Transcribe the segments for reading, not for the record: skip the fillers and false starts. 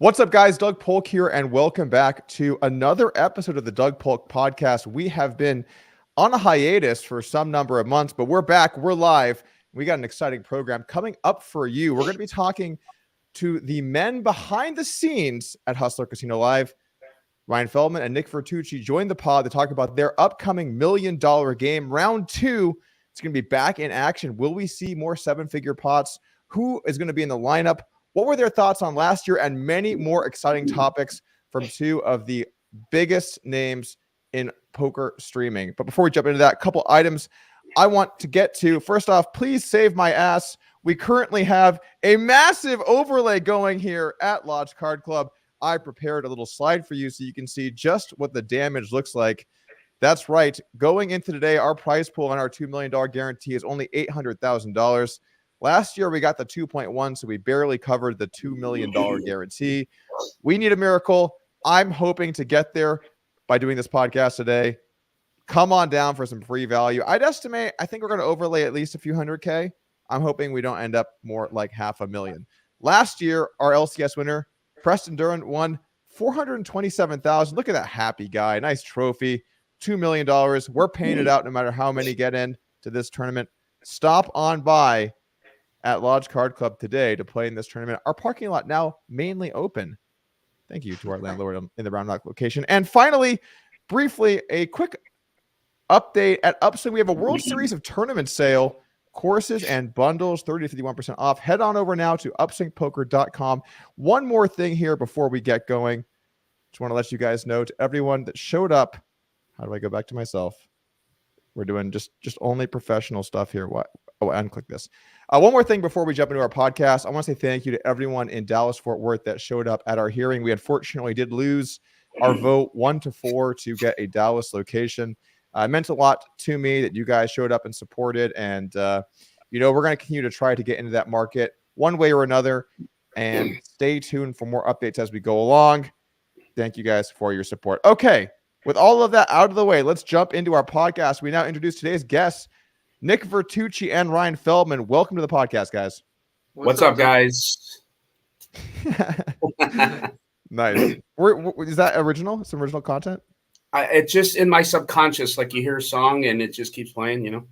What's up, guys? Doug Polk here, and welcome back to another episode of the Doug Polk podcast. We have been on a hiatus for some number of months, but we're back. We're live. We got an exciting program coming up for you. We're going to be talking to the men behind the scenes at Hustler Casino Live. Ryan Feldman and Nick Vertucci joined the pod to talk about their upcoming $1 million game. Round 2, it's going to be back in action. Will we see more seven-figure pots? Who is going to be in the lineup? What were their thoughts on last year? And many more exciting topics from two of the biggest names in poker streaming. But before we jump into that, a couple items I want to get to. First off, please save my ass. We currently have a massive overlay going here at Lodge Card Club. I prepared a little slide for you so you can see just what the damage looks like. That's right. Going into today, our prize pool on our $2 million guarantee is only $800,000. Last year, we got the 2.1, so we barely covered the $2 million guarantee. We need a miracle. I'm hoping to get there by doing this podcast today. Come on down for some free value. I think we're going to overlay at least a few hundred K. I'm hoping we don't end up more like $500,000. Last year, our LCS winner, Preston Duran, won $427,000. Look at that happy guy. Nice trophy. $2 million. We're paying it out no matter how many get in to this tournament. Stop on by at Lodge Card Club today to play in this tournament. Our parking lot now mainly open. Thank you to our landlord in the Round Rock location. And finally, briefly, a quick update at Upswing. We have a World Series of Tournament sale. Courses and bundles, 30 to 51% off. Head on over now to upswingpoker.com. One more thing here before we get going. Just want to let you guys know, to everyone that showed up. How do I go back to myself? We're doing just only professional stuff here. What? Oh, unclick this. One more thing before we jump into our podcast. I want to say thank you to everyone in Dallas-Fort Worth that showed up at our hearing. We unfortunately did lose our vote 1-4 to get a Dallas location. It meant a lot to me that you guys showed up and supported. And, we're going to continue to try to get into that market one way or another. And stay tuned for more updates as we go along. Thank you guys for your support. Okay, with all of that out of the way, let's jump into our podcast. We now introduce today's guests, Nick Vertucci and Ryan Feldman. Welcome to the podcast, guys. What's up, guys? Nice. Is that original? Some original content? It's just in my subconscious, like you hear a song and it just keeps playing,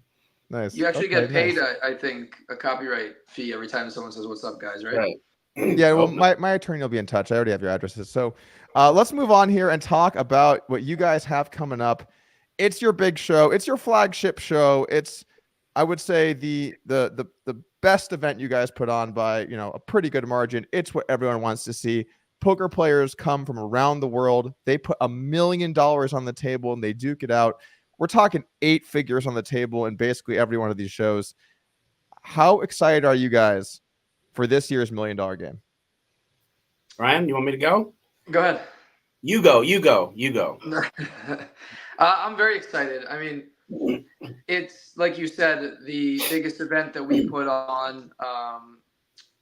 Nice. You actually get paid, nice. I think, a copyright fee every time someone says, "What's up, guys?" Right? Yeah, well, my attorney will be in touch. I already have your addresses. So let's move on here and talk about what you guys have coming up. It's your big show. It's your flagship show. It's, I would say, the best event you guys put on by, a pretty good margin. It's what everyone wants to see. Poker players come from around the world. They put $1 million on the table and they duke it out. We're talking 8 figures on the table in basically every one of these shows. How excited are you guys for this year's $1 million game? Ryan, you want me to go? Go ahead. You go. I'm very excited. I mean, it's like you said, the biggest event that we put on.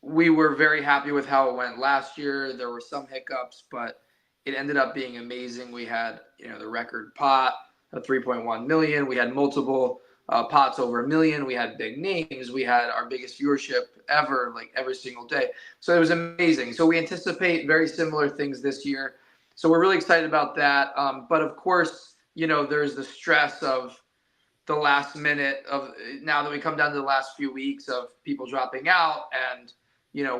We were very happy with how it went last year. There were some hiccups, but it ended up being amazing. We had, the record pot of 3.1 million. We had multiple pots over $1 million. We had big names. We had our biggest viewership ever, like every single day. So it was amazing. So we anticipate very similar things this year. So we're really excited about that. But of course, there's the stress of the last minute of now that we come down to the last few weeks of people dropping out and,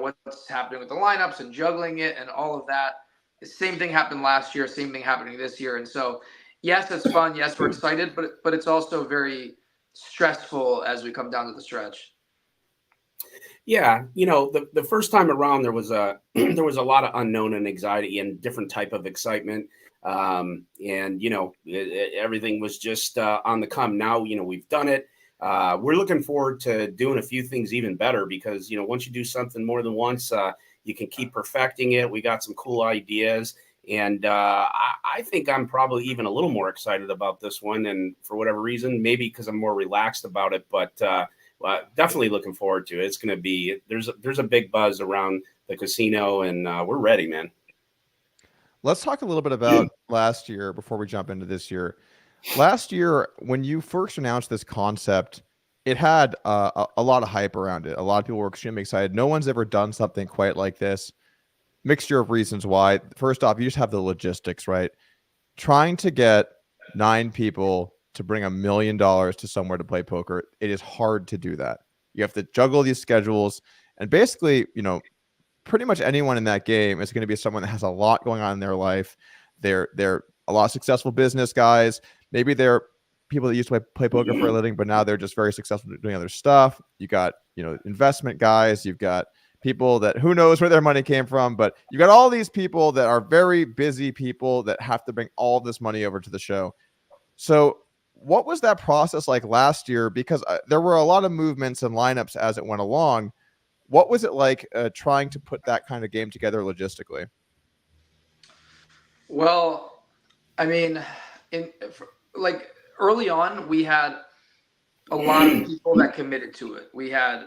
what's happening with the lineups and juggling it and all of that. The same thing happened last year, same thing happening this year. And so, yes, it's fun. Yes, we're excited, but it's also very stressful as we come down to the stretch. Yeah, the first time around there was a lot of unknown and anxiety and different type of excitement. Everything was just on the come. Now, we've done it. We're looking forward to doing a few things even better because, once you do something more than once, you can keep perfecting it. We got some cool ideas. And I think I'm probably even a little more excited about this one. And for whatever reason, maybe because I'm more relaxed about it, but definitely looking forward to it. It's going to be, there's a big buzz around the casino and we're ready, man. Let's talk a little bit about last year before we jump into this year. Last year, when you first announced this concept, it had a lot of hype around it. A lot of people were extremely excited. No one's ever done something quite like this. mixture of reasons why. First off, you just have the logistics, right? Trying to get 9 people to bring $1 million to somewhere to play poker, it is hard to do that. You have to juggle these schedules, and basically, pretty much anyone in that game is going to be someone that has a lot going on in their life. They're a lot of successful business guys. Maybe they're people that used to play poker for a living, but now they're just very successful doing other stuff. You got, investment guys. You've got people that who knows where their money came from, but you got all these people that are very busy people that have to bring all this money over to the show. So what was that process like last year? Because there were a lot of movements and lineups as it went along. What was it like trying to put that kind of game together logistically? Well, I mean, early on, we had a lot of people that committed to it. We had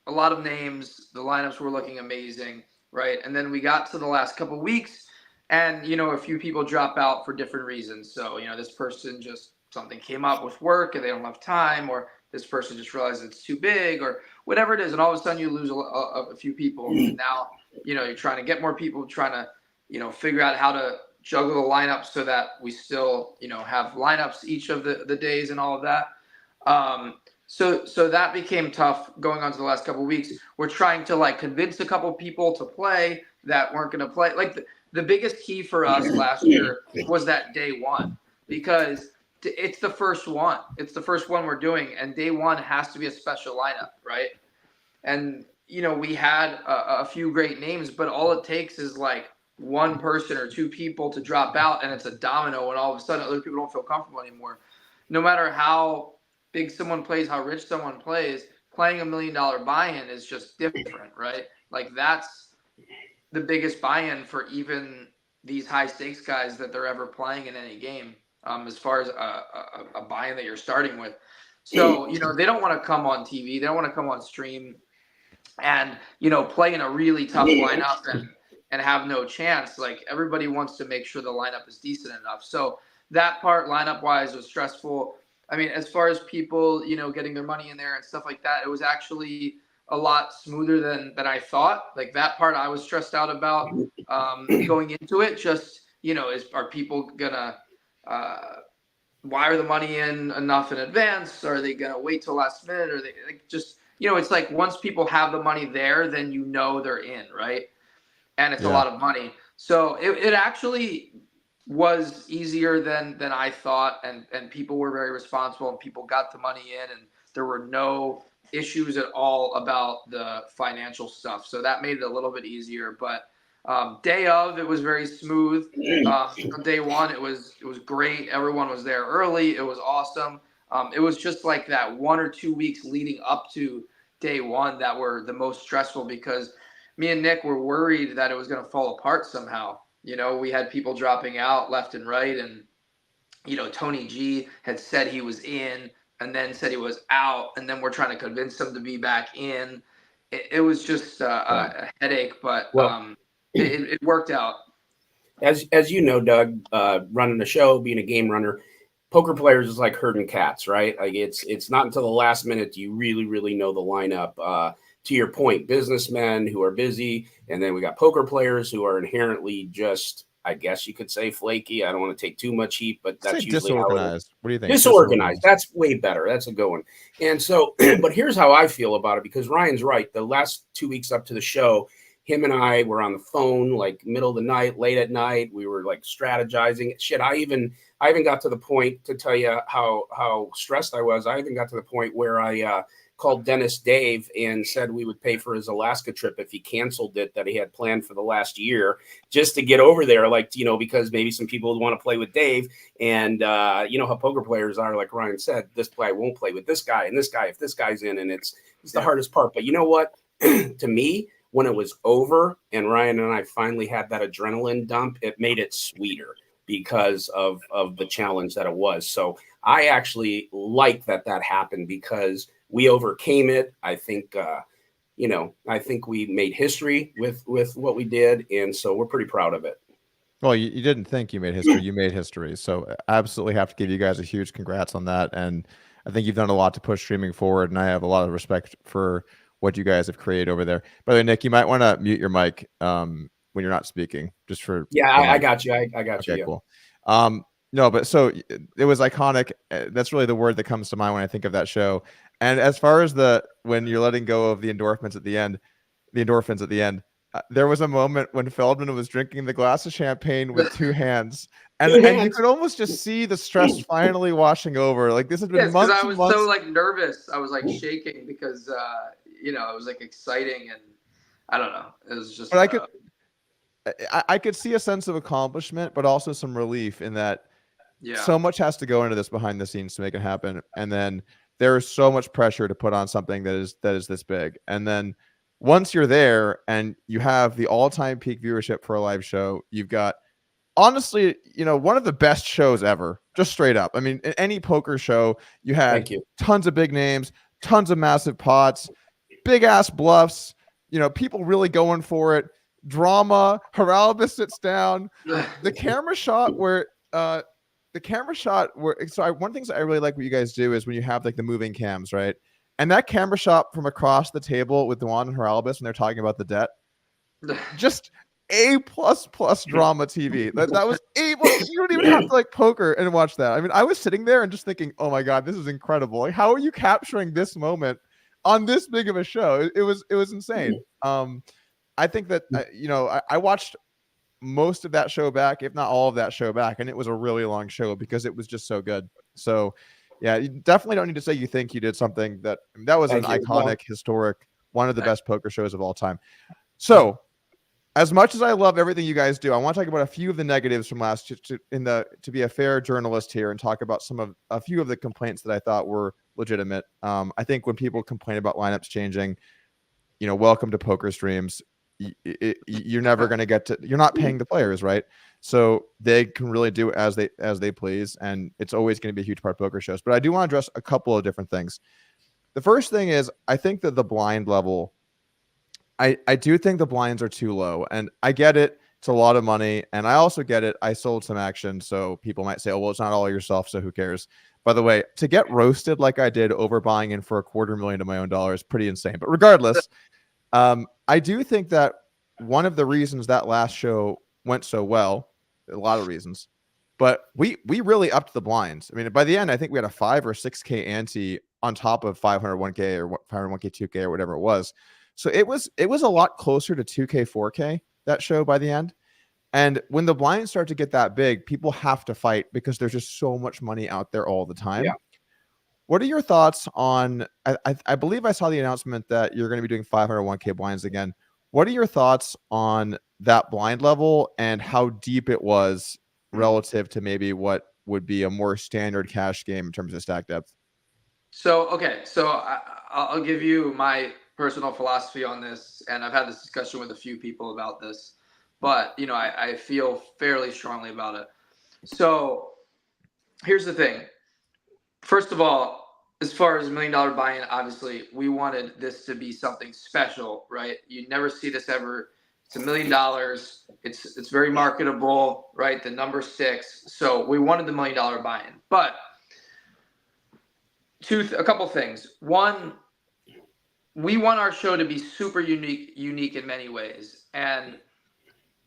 a lot of names. The lineups were looking amazing, right? And then we got to the last couple of weeks, and a few people drop out for different reasons. So this person just something came up with work and they don't have time, or this person just realized it's too big, or whatever it is, and all of a sudden you lose a few people. And now you're trying to get more people, trying to figure out how to juggle the lineup so that we still have lineups each of the days and all of that. So that became tough going on to the last couple of weeks. We're trying to convince a couple people to play that weren't going to play. The biggest key for us last year was that day one, because it's the first one. It's the first one we're doing, and day one has to be a special lineup, right? And we had a few great names, but all it takes is one person or 2 people to drop out, and it's a domino, and all of a sudden other people don't feel comfortable anymore. No matter how big someone plays, how rich someone plays, playing $1 million buy-in is just different, right? That's the biggest buy-in for even these high stakes guys that they're ever playing in any game, as far as a buy-in that you're starting with. So, they don't want to come on TV. They don't want to come on stream and, play in a really tough lineup and have no chance. Everybody wants to make sure the lineup is decent enough. So that part, lineup-wise, was stressful. I mean, as far as people, getting their money in there and stuff like that, it was actually a lot smoother than I thought. That part I was stressed out about going into it. Just, are people gonna wire the money in enough in advance? Are they gonna wait till last minute? Or they just, it's once people have the money there, then they're in, right? And it's a lot of money. So it actually was easier than I thought, and people were very responsible, and people got the money in, and there were no issues at all about the financial stuff. So that made it a little bit easier. But day of, it was very smooth. Day one, it was great. Everyone was there early. It was awesome. It was just that 1 or 2 weeks leading up to day one that were the most stressful, because me and Nick were worried that it was going to fall apart somehow. We had people dropping out left and right, and Tony G had said he was in and then said he was out, and then we're trying to convince him to be back in. It was just a headache, but it worked out. As you know, Doug, running a show, being a game runner, poker players is like herding cats, right? It's not until the last minute do you really know the lineup. To your point, businessmen who are busy, and then we got poker players who are inherently just, I guess you could say, flaky. I don't want to take too much heat, but that's usually disorganized. What do you think? Disorganized. That's way better. That's a good one. And so, but here's how I feel about it, because Ryan's right. The last 2 weeks up to the show, him and I were on the phone middle of the night, late at night. We were strategizing. Shit, I even got to the point, to tell you how stressed I was. I even got to the point where I called Dennis Dave and said we would pay for his Alaska trip if he canceled it that he had planned for the last year, just to get over there, because maybe some people would want to play with Dave. And how poker players are, like Ryan said, this guy won't play with this guy and this guy if this guy's in, and it's the hardest part. But you know what? To me, when it was over and Ryan and I finally had that adrenaline dump, it made it sweeter because of the challenge that it was. So I actually like that happened, because we overcame it. I think, I think we made history with what we did. And so we're pretty proud of it. Well, you didn't think you made history. You made history. So I absolutely have to give you guys a huge congrats on that. And I think you've done a lot to push streaming forward. And I have a lot of respect for what you guys have created over there. By the way, Nick, you might want to mute your mic. when you're not speaking, just for Yeah, I got you. I got okay, you. Yeah. cool. No, but so it was iconic. That's really the word that comes to mind when I think of that show. And as far as when you're letting go of the endorphins at the end, there was a moment when Feldman was drinking the glass of champagne with two hands, and you could almost just see the stress finally washing over. Like this has been Yes, because months I and was months. so like nervous. I was like shaking because it was like exciting, and I don't know. It was just. But I could see a sense of accomplishment, but also some relief in that so much has to go into this behind the scenes to make it happen, and then there is so much pressure to put on something that is this big, and then once you're there and you have the all-time peak viewership for a live show, you've got honestly, one of the best shows ever, just straight up. I mean, in any poker show, you had Thank you. tons of big names, tons of massive pots, big ass bluffs, people really going for it, drama. Haralabus sits down, the camera shot where one thing I really like what you guys do is when you have like the moving cams, right? And that camera shot from across the table with Dwan and Haralabus when they're talking about the debt, just A++ drama TV. That was able. You don't even have to like poker and watch that. I mean, I was sitting there and just thinking, oh my god, this is incredible. Like, how are you capturing this moment on this big of a show? It was insane. I think that I watched most of that show back, if not all of that show back, and it was a really long show because it was just so good. So yeah, you definitely don't need to say you think you did something that was an iconic, historic, one of the best poker shows of all time. So as much as I love everything you guys do, I want to talk about a few of the negatives from last to be a fair journalist here and talk about a few of the complaints that I thought were legitimate. I think when people complain about lineups changing, welcome to poker streams. You're never going to get to, you're not paying the players, right? So they can really do as they please, and it's always going to be a huge part of poker shows. But I do want to address a couple of different things. The first thing is, I think that the blind level, I do think the blinds are too low, and I get it. It's a lot of money, and I also get it. I sold some action, so people might say, oh, well, it's not all yourself, so who cares? By the way, to get roasted like I did overbuying in for $250,000 of my own dollars, pretty insane. But regardless, I do think that one of the reasons that last show went so well, a lot of reasons, but we really upped the blinds. I mean, by the end, I think we had a 5 or 6K ante on top of 501K or 501K 2K or whatever it was. So it was a lot closer to 2K 4K that show by the end. And when the blinds start to get that big, people have to fight because there's just so much money out there all the time. Yeah. What are your thoughts on, I believe I saw the announcement that you're going to be doing 501K blinds again. What are your thoughts on that blind level and how deep it was relative to maybe what would be a more standard cash game in terms of stack depth? So I'll give you my personal philosophy on this, and I've had this discussion with a few people about this, but I feel fairly strongly about it. So here's the thing. First of all, as far as $1 million buy-in, obviously we wanted this to be something special, right? You never see this ever. It's $1 million. It's very marketable, right? The number 6. So we wanted the $1 million buy-in, but a couple things. One, we want our show to be super unique in many ways. And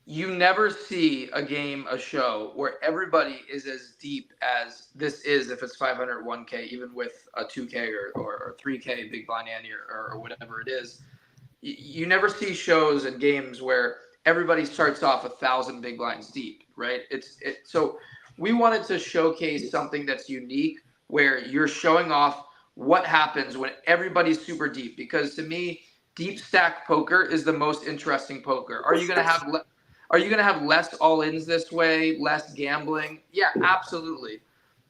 you never see a show where everybody is as deep as this is if it's 501K, even with a 2K or 3K big blind ante or whatever it is. You never see shows and games where everybody starts off 1,000 big blinds deep, right? So we wanted to showcase something that's unique where you're showing off what happens when everybody's super deep. Because to me, deep stack poker is the most interesting poker. Are you going to have less all-ins this way, less gambling? Yeah, absolutely.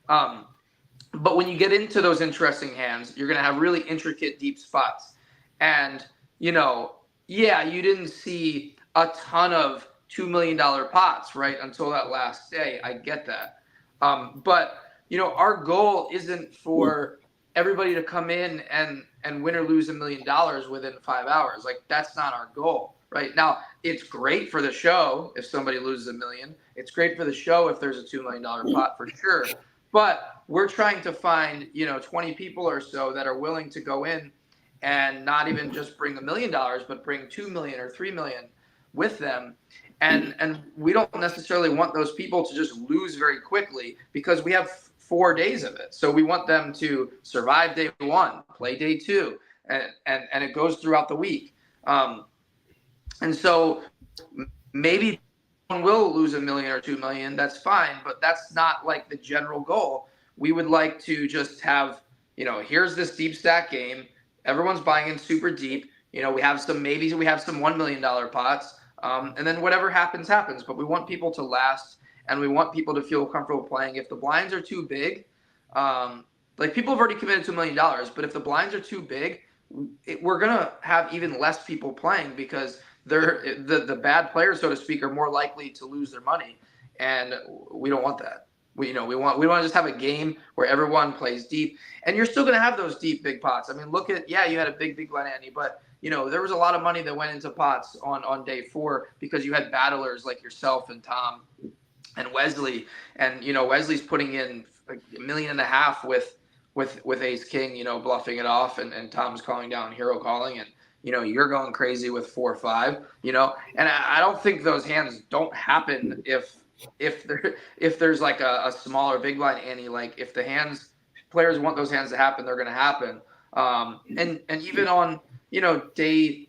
But when you get into those interesting hands, you're going to have really intricate deep spots. And, you didn't see a ton of $2 million pots, right, until that last day. I get that. But, our goal isn't for everybody to come in and win or lose $1 million within 5 hours. Like, that's not our goal. Right now, it's great for the show if somebody loses $1 million. It's great for the show if there's a $2 million pot for sure. But we're trying to find 20 people or so that are willing to go in and not even just bring $1 million, but bring $2 million or $3 million with them. And we don't necessarily want those people to just lose very quickly because we have 4 days of it. So we want them to survive day 1, play day 2, and it goes throughout the week. And so maybe one will lose $1 million or $2 million. That's fine, but that's not like the general goal. We would like to just have, here's this deep stack game. Everyone's buying in super deep. We have some $1 million pots. And then whatever happens, happens. But we want people to last, and we want people to feel comfortable playing. If the blinds are too big, like people have already committed to $1 million, but if the blinds are too big, we're gonna have even less people playing because the bad players, so to speak, are more likely to lose their money, and we don't want that. We want to just have a game where everyone plays deep, and you're still gonna have those deep big pots. I mean, look at you had a big blind ante, but there was a lot of money that went into pots on day 4 because you had battlers like yourself and Tom and Wesley, and Wesley's putting in like $1.5 million with ace king, bluffing it off, and Tom's calling down hero calling, and you're going crazy with 4-5, and I don't think those hands don't happen if there's like a smaller big blind ante. Like if the players want those hands to happen, they're going to happen. And even on day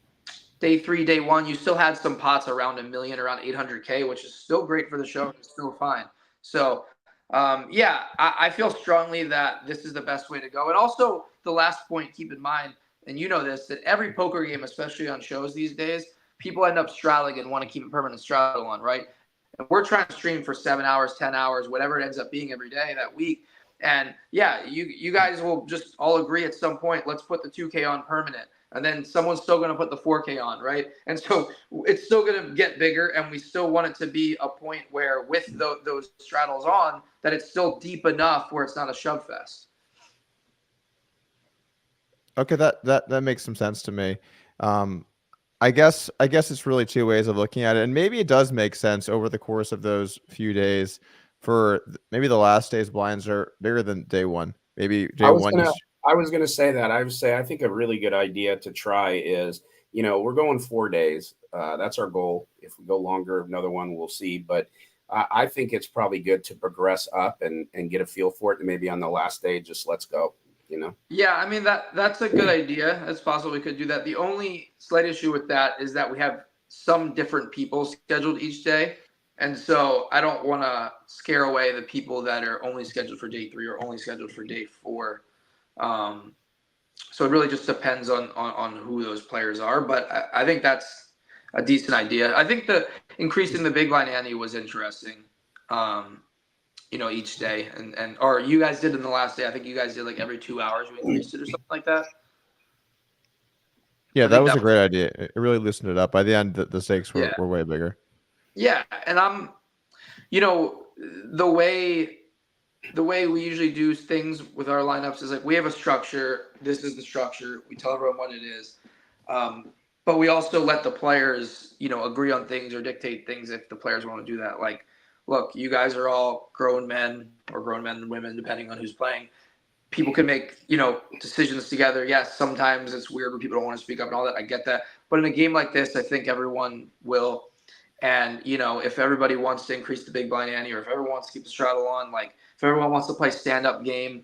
3, day 1, you still had some pots around $1 million, around 800K, which is still great for the show. It's still fine. So I feel strongly that this is the best way to go. And also the last point, keep in mind, and this, that every poker game, especially on shows these days, people end up straddling and want to keep a permanent straddle on, right? And we're trying to stream for 7 hours, 10 hours, whatever it ends up being every day that week. And you guys will just all agree at some point, let's put the 2K on permanent. And then someone's still going to put the 4K on, right? And so it's still going to get bigger, and we still want it to be a point where with those straddles on, that it's still deep enough where it's not a shove fest. Okay, that makes some sense to me. I guess it's really 2 ways of looking at it, and maybe it does make sense over the course of those few days. For maybe the last day's blinds are bigger than day 1. Maybe day 1. I was gonna say that. I think a really good idea to try is, we're going 4 days. That's our goal. If we go longer, another one, we'll see. But I think it's probably good to progress up and get a feel for it, and maybe on the last day, just let's go. Yeah, I mean that's a good idea. It's possible we could do that. The only slight issue with that is that we have some different people scheduled each day, and so I don't want to scare away the people that are only scheduled for day 3 or only scheduled for day 4. So it really just depends on who those players are, but I think that's a decent idea. I think the increasing the big line ante was interesting. Each day, or you guys did in the last day. I think you guys did like every 2 hours we increased it or something like that. Yeah, that was a great idea. It really loosened it up. By the end, the stakes were way bigger. Yeah, and I'm, the way we usually do things with our lineups is like we have a structure. This is the structure. We tell everyone what it is, but we also let the players, agree on things or dictate things if the players want to do that. Like, look, you guys are all grown men or grown men and women, depending on who's playing. People can make, decisions together. Yes, sometimes it's weird when people don't want to speak up and all that. I get that. But in a game like this, I think everyone will. And, if everybody wants to increase the big blind ante, or if everyone wants to keep the straddle on, like if everyone wants to play stand-up game,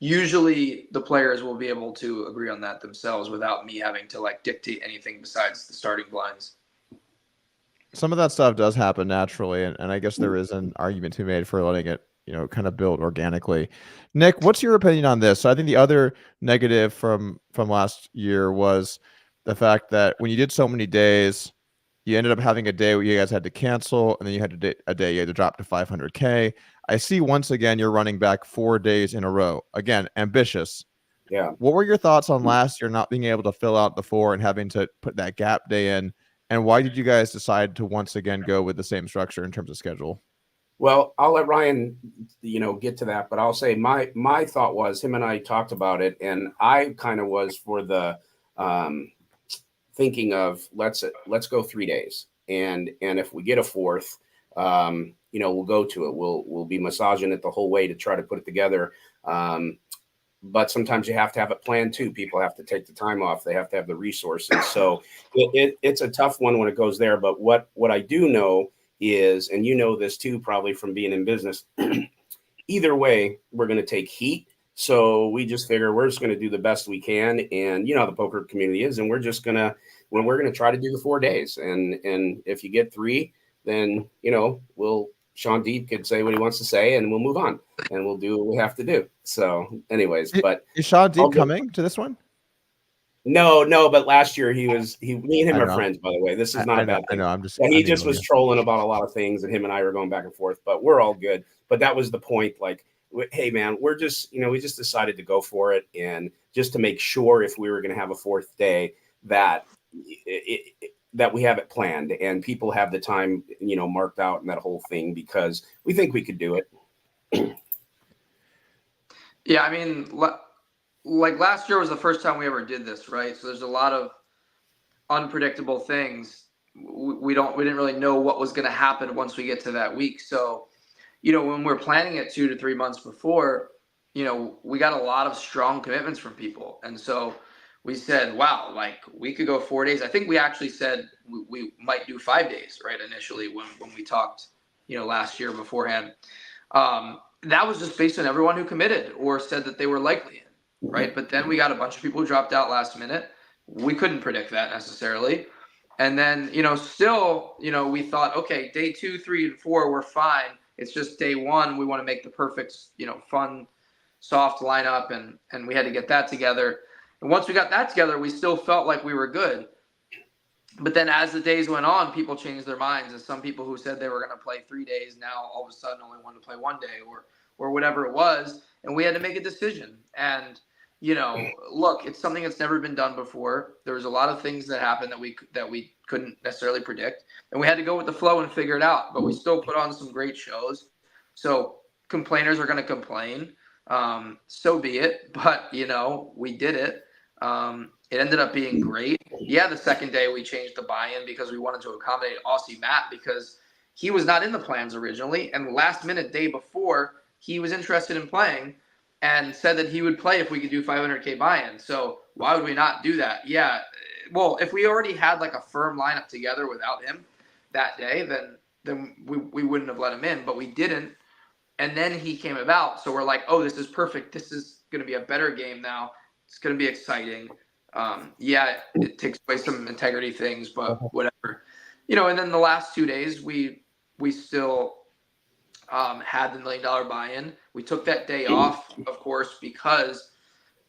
usually the players will be able to agree on that themselves without me having to like dictate anything besides the starting blinds. Some of that stuff does happen naturally, and I guess there is an argument to be made for letting it, kind of build organically. Nick, what's your opinion on this? So I think the other negative from last year was the fact that when you did so many days, you ended up having a day where you guys had to cancel, and then you had a day you had to drop to 500K. I see once again you're running back 4 days in a row. Again, ambitious. Yeah. What were your thoughts on last year not being able to fill out the 4 and having to put that gap day in? And why did you guys decide to once again go with the same structure in terms of schedule? Well, I'll let Ryan, get to that, but I'll say my thought was, him and I talked about it, and I kind of was for the thinking of let's go 3 days, and if we get a 4th, we'll go to it. We'll be massaging it the whole way to try to put it together. but sometimes you have to have it planned too. People have to take the time off. They have to have the resources. So it's a tough one when it goes there. But what I do know is, and you know this too, probably from being in business, either way, we're going to take heat. So we just figure we're just going to do the best we can. And you know how the poker community is. And we're going to try to do the 4 days. And if you get 3, then, you know, Sean Deep could say what he wants to say and we'll move on and we'll do what we have to do. So anyways, but is Sean Deep coming to this one? No, but last year me and him are friends, by the way. This is not a bad thing. I know, he just was trolling about a lot of things and him and I were going back and forth, but we're all good. But that was the point. Like, hey man, we just decided to go for it. And just to make sure if we were going to have a 4th day that that we have it planned and people have the time, you know, marked out and that whole thing, because we think we could do it. Yeah. I mean, like last year was the first time we ever did this, right? So there's a lot of unpredictable things. We didn't really know what was going to happen once we get to that week. So, you know, when we're planning it 2 to 3 months before, you know, we got a lot of strong commitments from people. And so we said, wow, like we could go 4 days. I think we actually said we might do 5 days, right? Initially when we talked, you know, last year beforehand. That was just based on everyone who committed or said that they were likely in, right? But then we got a bunch of people who dropped out last minute. We couldn't predict that necessarily. And then, you know, still, you know, we thought, okay, day 2, 3, and 4, we're fine. It's just day 1. We want to make the perfect, you know, fun, soft lineup. And we had to get that together. And once we got that together, we still felt like we were good. But then as the days went on, people changed their minds. And some people who said they were going to play 3 days now all of a sudden only wanted to play 1 day or whatever it was. And we had to make a decision. And, you know, look, it's something that's never been done before. There was a lot of things that happened that we couldn't necessarily predict. And we had to go with the flow and figure it out. But we still put on some great shows. So complainers are going to complain. So be it. But, you know, we did it. It ended up being great. Yeah, the second day we changed the buy-in because we wanted to accommodate Aussie Matt because he was not in the plans originally. And last minute day before, he was interested in playing and said that he would play if we could do 500K buy-in. So why would we not do that? Yeah. Well, if we already had like a firm lineup together without him that day, then we wouldn't have let him in, but we didn't. And then he came about. So we're like, oh, this is perfect. This is going to be a better game now. It's going to be exciting. Yeah, it takes away some integrity things, but whatever. You know, and then the last 2 days, we still had the $1 million buy-in. We took that day off, of course, because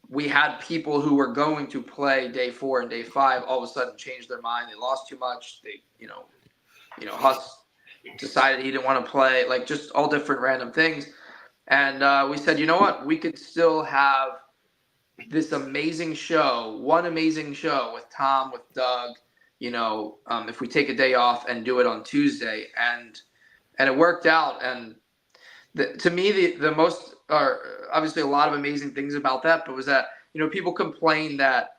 we had people who were going to play day 4 and day 5 all of a sudden change their mind. They lost too much. They, you know, Huss decided he didn't want to play, like just all different random things. And we said, you know what? We could still have this amazing show, one amazing show with Tom, with Doug, you know, if we take a day off and do it on Tuesday. And it worked out. And to me, the most are obviously a lot of amazing things about that, but was that, you know, people complain that,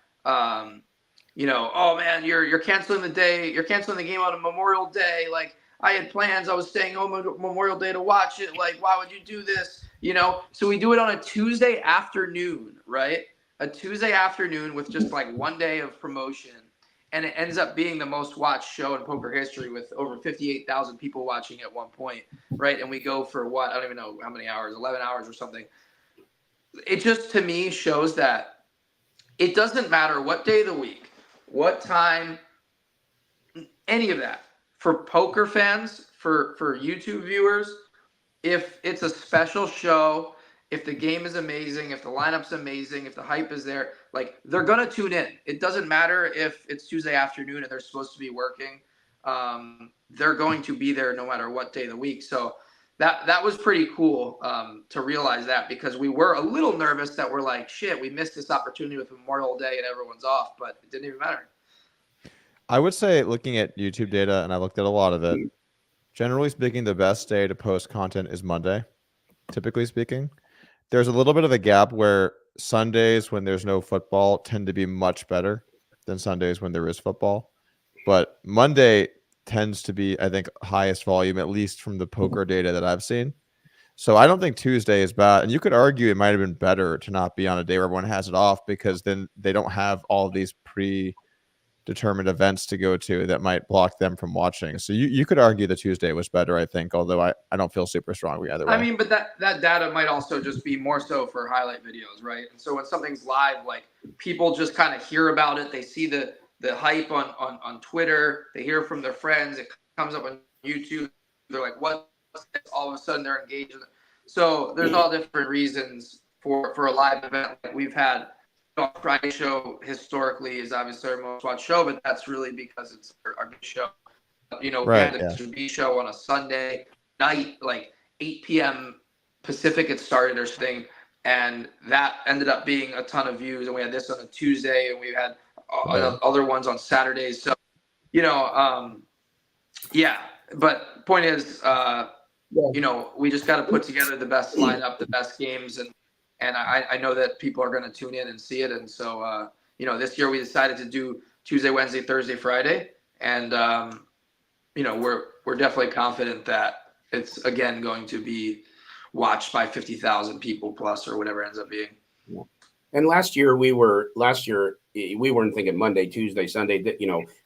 you know, oh man, you're canceling the day, you're canceling the game on a Memorial Day. Like I had plans, I was staying home on Memorial Day to watch it. Like, why would you do this? You know, so we do it on a Tuesday afternoon, right? A Tuesday afternoon with just like 1 day of promotion. And it ends up being the most watched show in poker history with over 58,000 people watching at one point, right? And we go for what? I don't even know how many hours, 11 hours or something. It just, to me, shows that it doesn't matter what day of the week, what time, any of that. For poker fans, for YouTube viewers, if it's a special show, if the game is amazing, if the lineup's amazing, if the hype is there, like they're going to tune in. It doesn't matter if it's Tuesday afternoon and they're supposed to be working. They're going to be there no matter what day of the week. So that was pretty cool to realize that, because we were a little nervous that we're like, shit, we missed this opportunity with Memorial Day and everyone's off, but it didn't even matter. I would say, looking at YouTube data, and I looked at a lot of it, generally speaking, the best day to post content is Monday, typically speaking. There's a little bit of a gap where Sundays when there's no football tend to be much better than Sundays when there is football. But Monday tends to be, I think, highest volume, at least from the poker data that I've seen. So I don't think Tuesday is bad. And you could argue it might have been better to not be on a day where everyone has it off, because then they don't have all of these predetermined events to go to that might block them from watching. So you could argue the Tuesday was better, I think, although I don't feel super strongly either way. I mean, but that data might also just be more so for highlight videos, right? And so when something's live, like, people just kind of hear about it. They see the hype on Twitter. They hear from their friends. It comes up on YouTube. They're like, what? All of a sudden they're engaged. So there's all different reasons for a live event. Like we've had, our Friday show historically is obviously our most watched show, but that's really because it's our big show. We had the Mr. B show on a Sunday night, like 8 p.m. Pacific it started or something, and that ended up being a ton of views. And we had this on a Tuesday, and we had other ones on Saturdays. So, yeah. But point is, we just got to put together the best lineup, the best games, and I know that people are going to tune in and see it. And so, this year we decided to do Tuesday, Wednesday, Thursday, Friday, and we're definitely confident that it's again going to be watched by 50,000 people plus or whatever it ends up being. Yeah. And last year we weren't thinking Monday, Tuesday, Sunday.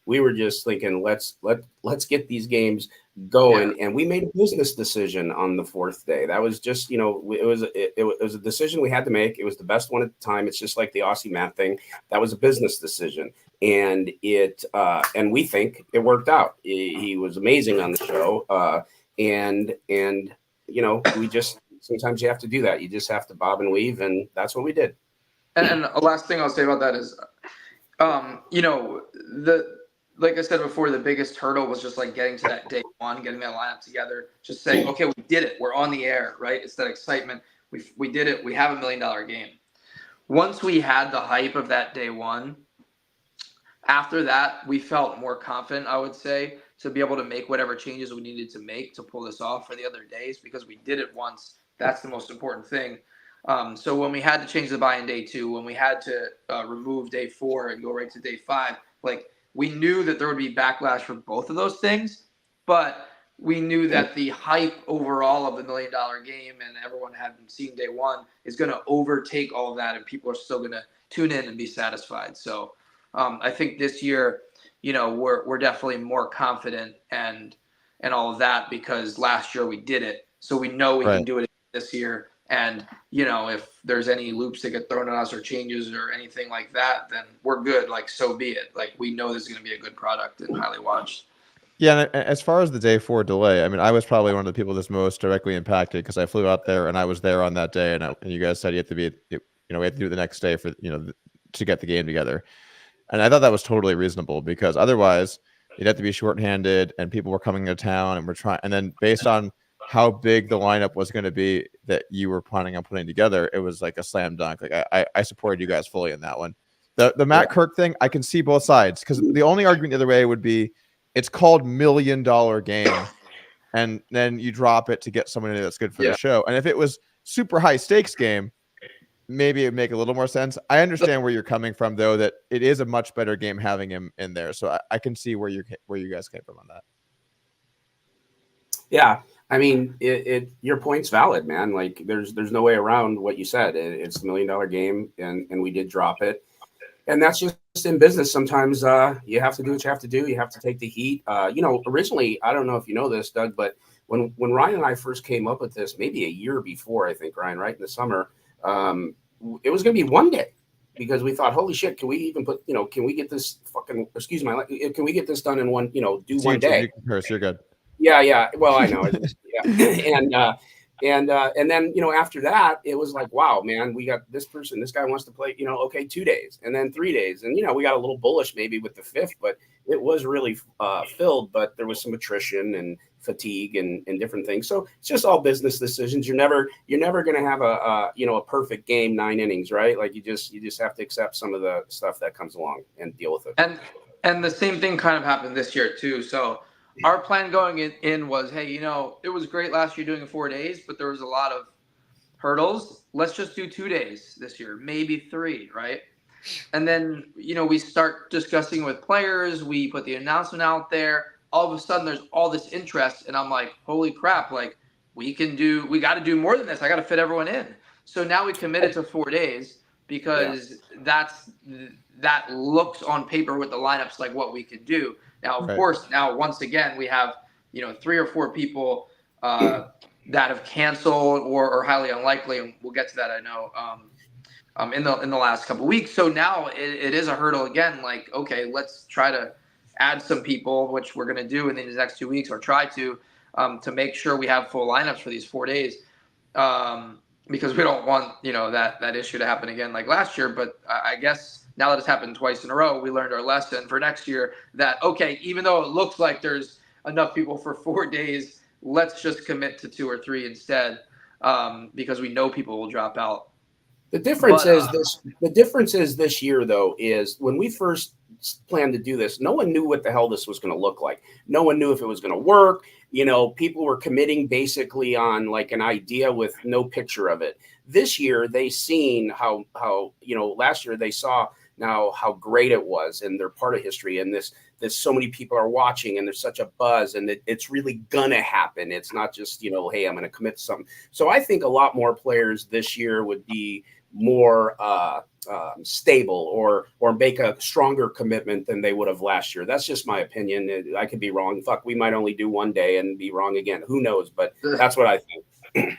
We were just thinking let's get these games going, and we made a business decision on the fourth day. That was just it was a decision we had to make. It was the best one at the time. It's just like the Aussie Matt thing. That was a business decision, and and we think it worked out. He was amazing on the show, and we just sometimes you have to do that. You just have to bob and weave, and that's what we did. And the last thing I'll say about that is, like I said before, the biggest hurdle was just like getting to that day one, getting that lineup together, just saying, okay, we did it. We're on the air, right? It's that excitement. We did it. We have $1 million game. Once we had the hype of that day one, after that, we felt more confident, I would say, to be able to make whatever changes we needed to make to pull this off for the other days, because we did it once. That's the most important thing. So when we had to change the buy-in day 2, when we had to remove day 4 and go right to day 5, like we knew that there would be backlash for both of those things, but we knew that the hype overall of the $1 million game and everyone hadn't seen day 1 is going to overtake all of that, and people are still going to tune in and be satisfied. So I think this year, we're definitely more confident and all of that, because last year we did it, so we know we can do it this year. And, if there's any loops that get thrown at us or changes or anything like that, then we're good. Like, so be it. Like, we know this is going to be a good product and highly watched. Yeah, and as far as the day 4 delay, I mean, I was probably one of the people that's most directly impacted, because I flew out there and I was there on that day, and you guys said you have to be, we have to do it the next day for, to get the game together. And I thought that was totally reasonable, because otherwise you'd have to be shorthanded and people were coming to town, and we're trying, and then based on how big the lineup was going to be that you were planning on putting together, it was like a slam dunk. Like I supported you guys fully in that one. The Matt Kirk thing, I can see both sides, because the only argument the other way would be it's called $1 million game, and then you drop it to get someone in that's good for the show. And if it was super high stakes game, maybe it'd make a little more sense. I understand where you're coming from, though, that it is a much better game having him in there. So I can see where you guys came from on that. Yeah. I mean, your point's valid, man. Like, there's no way around what you said. It's the $1 million game, and we did drop it, and that's just in business. Sometimes you have to do what you have to do. You have to take the heat. Originally, I don't know if you know this, Doug, but when Ryan and I first came up with this, maybe a year before, I think, Ryan, right in the summer, it was going to be one day, because we thought, holy shit, can we even put, can we get this fucking, can we get this done in one, do one day? You're good. Yeah. Well, I know. Yeah. And then, after that, it was like, wow, man, we got this person, this guy wants to play, okay, 2 days, and then 3 days. And, we got a little bullish maybe with the 5th, but it was really filled, but there was some attrition and fatigue and different things. So it's just all business decisions. You're never going to have a perfect game, 9 innings, right? Like you just have to accept some of the stuff that comes along and deal with it. And the same thing kind of happened this year too. So our plan going in was, hey, it was great last year doing it 4 days, but there was a lot of hurdles. Let's just do 2 days this year, maybe 3, right? And then, we start discussing with players. We put the announcement out there. All of a sudden, there's all this interest, and I'm like, holy crap! Like, we got to do more than this. I got to fit everyone in. So now we committed to 4 days because that looks on paper with the lineups like what we could do. Now, of course, once again, we have, 3 or 4 people that have canceled or are highly unlikely. And we'll get to that, I know, in the last couple of weeks. So now it is a hurdle again. Like, okay, let's try to add some people, which we're going to do in these next 2 weeks, or try to make sure we have full lineups for these 4 days. Because we don't want, that issue to happen again like last year. But I guess now that it's happened twice in a row, we learned our lesson for next year that, okay, even though it looks like there's enough people for 4 days, let's just commit to 2 or 3 instead, because we know people will drop out. The difference is this year, though, is when we first planned to do this, no one knew what the hell this was going to look like. No one knew if it was going to work. People were committing basically on like an idea with no picture of it. This year, they seen how last year they saw now how great it was, and they're part of history. And there's so many people are watching, and there's such a buzz, and it's really gonna happen. It's not just hey, I'm going to commit to something. So I think a lot more players this year would be more stable or make a stronger commitment than they would have last year. That's just my opinion. I could be wrong. Fuck, we might only do 1 day and be wrong again. Who knows? But that's what I think.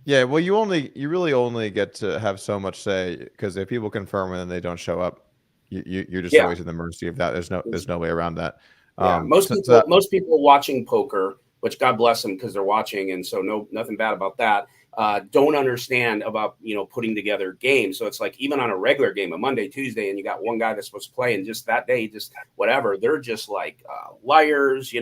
Yeah, well, you really only get to have so much say, because if people confirm and then they don't show up, you're just always at the mercy of that. There's no way around that. Most people watching poker, which God bless them because they're watching, and so nothing bad about that. Don't understand about putting together games. So it's like even on a regular game, a Monday, Tuesday, and you got one guy that's supposed to play, and just that day, just whatever, they're just like liars,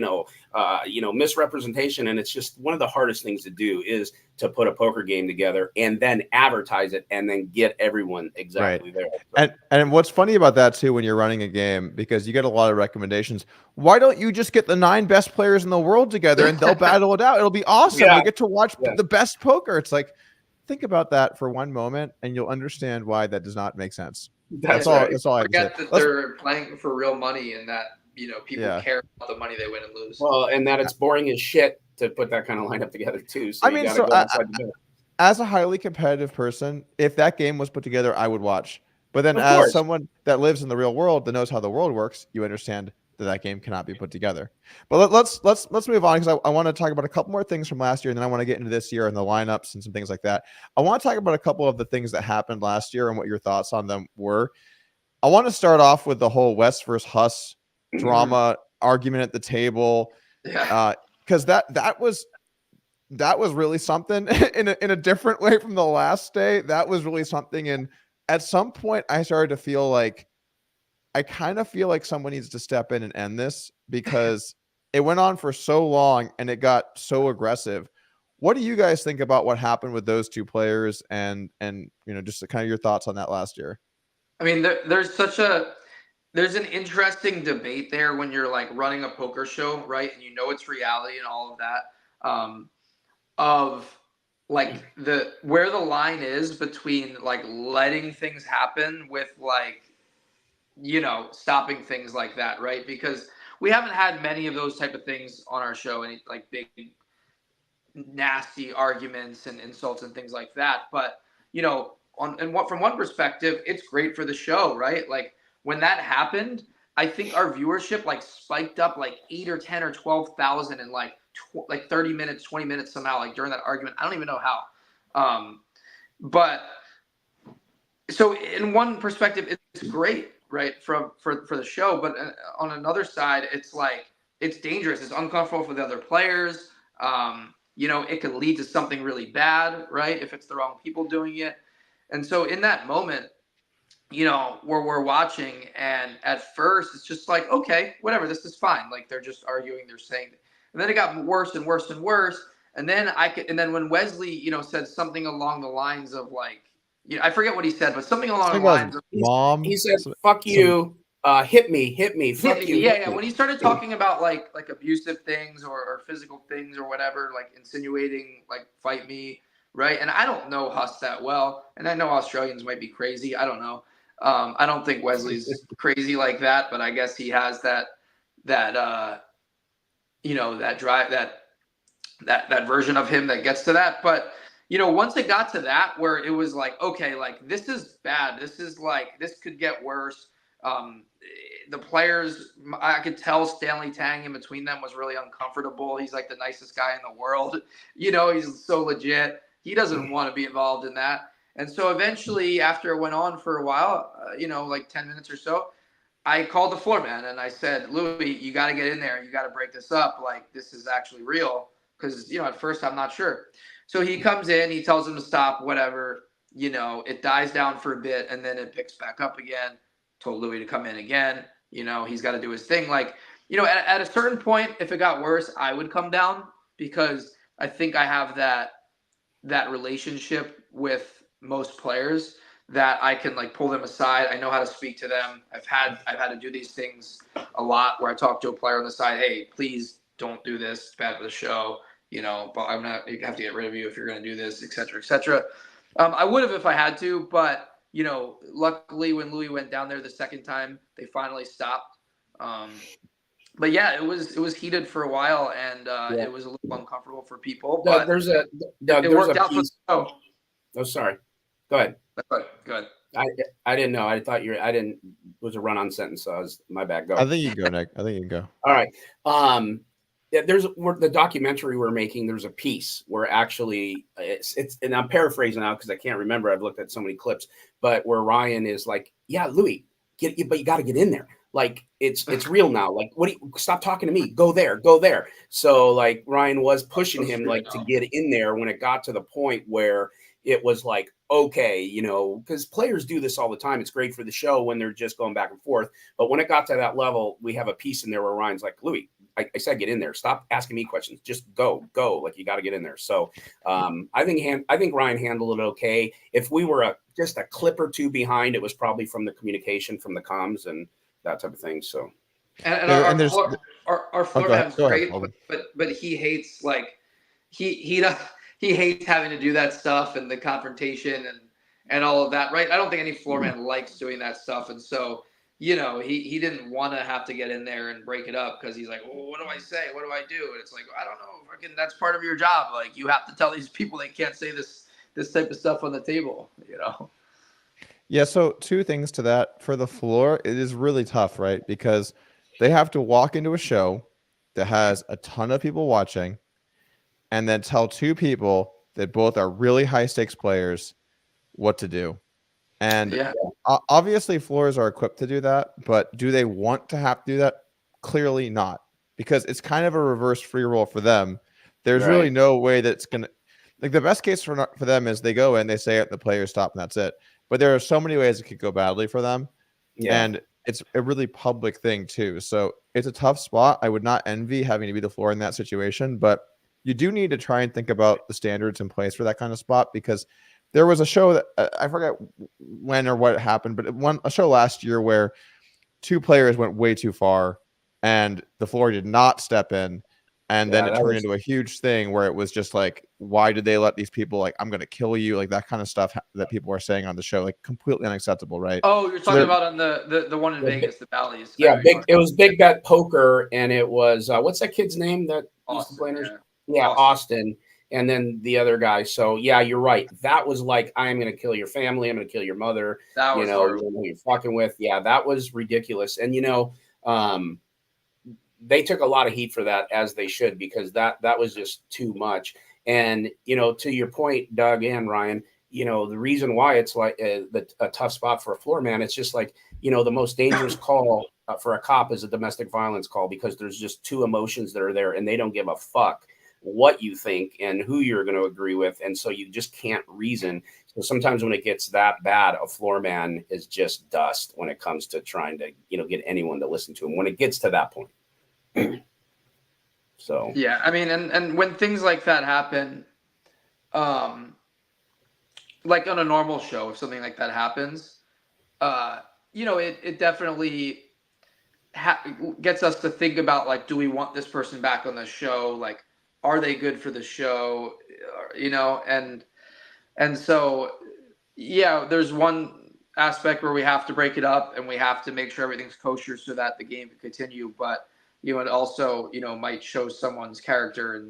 misrepresentation. And it's just one of the hardest things to do is to put a poker game together and then advertise it and then get everyone exactly there. So. And what's funny about that too, when you're running a game, because you get a lot of recommendations, why don't you just get the 9 best players in the world together and they'll battle it out? It'll be awesome. We get to watch the best poker. It's like, think about that for one moment and you'll understand why that does not make sense. That's all. That's all I forget that they're playing for real money and that people care about the money they win and lose. Well, and that it's boring as shit to put that kind of lineup together too. So as a highly competitive person, if that game was put together, I would watch. But then as someone that lives in the real world that knows how the world works, you understand that game cannot be put together. But let's move on, because I want to talk about a couple more things from last year, and then I want to get into this year and the lineups and some things like that. I want to talk about a couple of the things that happened last year and what your thoughts on them were. I want to start off with the whole West versus Huss drama argument at the table, because that was really something in a different way from the last day. That was really something, and at some point I started to feel like I kind of feel like someone needs to step in and end this, because it went on for so long and it got so aggressive. What do you guys think about what happened with those 2 players, and just kind of your thoughts on that last year? I mean, there's an interesting debate there when you're like running a poker show, right? And it's reality and all of that, of like where the line is between like letting things happen with like, stopping things like that, right? Because we haven't had many of those type of things on our show, any like big nasty arguments and insults and things like that. But from one perspective, it's great for the show, right? Like when that happened, I think our viewership like spiked up like 8 or 10 or 12,000 in like 30 minutes, 20 minutes somehow, like during that argument. I don't even know how. But so in one perspective, it's great, right, for the show. But on another side, it's like it's dangerous. It's uncomfortable for the other players. It could lead to something really bad, right, if it's the wrong people doing it. And so in that moment, where we're watching, and at first it's just like, okay, whatever, this is fine. Like they're just arguing, they're saying, and then it got worse and worse and worse. And then when Wesley, said something along the lines of like, I forget what he said, but something along the lines of Mom. He said, "Fuck you, hit me, fuck you." Yeah. When he started talking about like abusive things or physical things or whatever, like insinuating, like fight me, right? And I don't know Huss that well, and I know Australians might be crazy. I don't know. I don't think Wesley's crazy like that, but I guess he has that drive, that version of him that gets to that. But once it got to that where it was like, okay, like this is bad. This is like, this could get worse. The players, I could tell Stanley Tang in between them was really uncomfortable. He's like the nicest guy in the world. He's so legit. He doesn't want to be involved in that. And so eventually, after it went on for a while, like 10 minutes or so, I called the floor man and I said, Louis, you got to get in there. You got to break this up. Like, this is actually real. Because, at first I'm not sure. So he comes in, he tells him to stop, whatever. It dies down for a bit and then it picks back up again. Told Louis to come in again. He's got to do his thing. Like, at a certain point, if it got worse, I would come down because I think I have that relationship with most players that I can like pull them aside. I know how to speak to them. I've had to do these things a lot where I talk to a player on the side. Hey, please don't do this. It's bad for the show. But you have to get rid of you if you're going to do this, et cetera, et cetera. I would have if I had to, but luckily when Louis went down there the second time, they finally stopped. But yeah, it was heated for a while, and it was a little uncomfortable for people. But Doug, it worked out for the show. Oh, sorry. Go ahead. Go ahead. I didn't know. I thought it was a run-on sentence. So my bad. Go. I think you can go, Nick. I think you can go. All right. There's the documentary we're making. There's a piece where actually it's and I'm paraphrasing now because I can't remember. I've looked at so many clips, but where Ryan is like, "Yeah, Louis, but you got to get in there. Like it's real now. Like stop talking to me. Go there, go there." So like Ryan was pushing him like to get in there when it got to the point where it was like, okay, because players do this all the time. It's great for the show when they're just going back and forth. But when it got to that level, we have a piece in there where Ryan's like, Louis, I said, get in there. Stop asking me questions. Just go. Like you got to get in there. So I think Ryan handled it okay. If we were just a clip or two behind, it was probably from the communication, from the comms and that type of thing. So. And our floor man's great, but he hates he hates having to do that stuff and the confrontation and all of that, right? I don't think any floor man likes doing that stuff, and so he didn't want to have to get in there and break it up because he's like, well, what do I say? What do I do? And it's like, I don't know. That's part of your job. Like you have to tell these people they can't say this type of stuff on the table. Yeah. So 2 things to that. For the floor, it is really tough, right? Because they have to walk into a show that has a ton of people watching and then tell 2 people that both are really high stakes players what to do. And obviously floors are equipped to do that, but do they want to have to do that? Clearly not, because it's kind of a reverse free roll for them. There's really no way that it's going to, like the best case for them is they go in, they say it, the players stop and that's it. But there are so many ways it could go badly for them. Yeah. And it's a really public thing too. So it's a tough spot. I would not envy having to be the floor in that situation, but you do need to try and think about the standards in place for that kind of spot, because there was a show that I forget when or what happened, but a show last year where 2 players went way too far and the floor did not step in. And then it turned into a huge thing where it was just like, why did they let these people, like, I'm going to kill you, like that kind of stuff that people are saying on the show, like completely unacceptable, right? Oh, you're talking about on the one in Vegas, the Bally's. Yeah, it was Big Bet Poker, and it was what's that kid's name that Austin, Austin, and then the other guy. So yeah, you're right. That was like, I'm going to kill your family. I'm going to kill your mother. That was who you're fucking with. Yeah, that was ridiculous. And they took a lot of heat for that, as they should, because that was just too much. And, to your point, Doug and Ryan, the reason why it's like a tough spot for a floor man, it's just like, the most dangerous call for a cop is a domestic violence call, because there's just 2 emotions that are there and they don't give a fuck what you think and who you're going to agree with. And so you just can't reason. So sometimes when it gets that bad, a floor man is just dust when it comes to trying to, get anyone to listen to him when it gets to that point. So yeah, I mean, and when things like that happen, like on a normal show, if something like that happens, it definitely gets us to think about, like, do we want this person back on the show? Like, are they good for the show? And so yeah, there's one aspect where we have to break it up and we have to make sure everything's kosher so that the game can continue, but it also, might show someone's character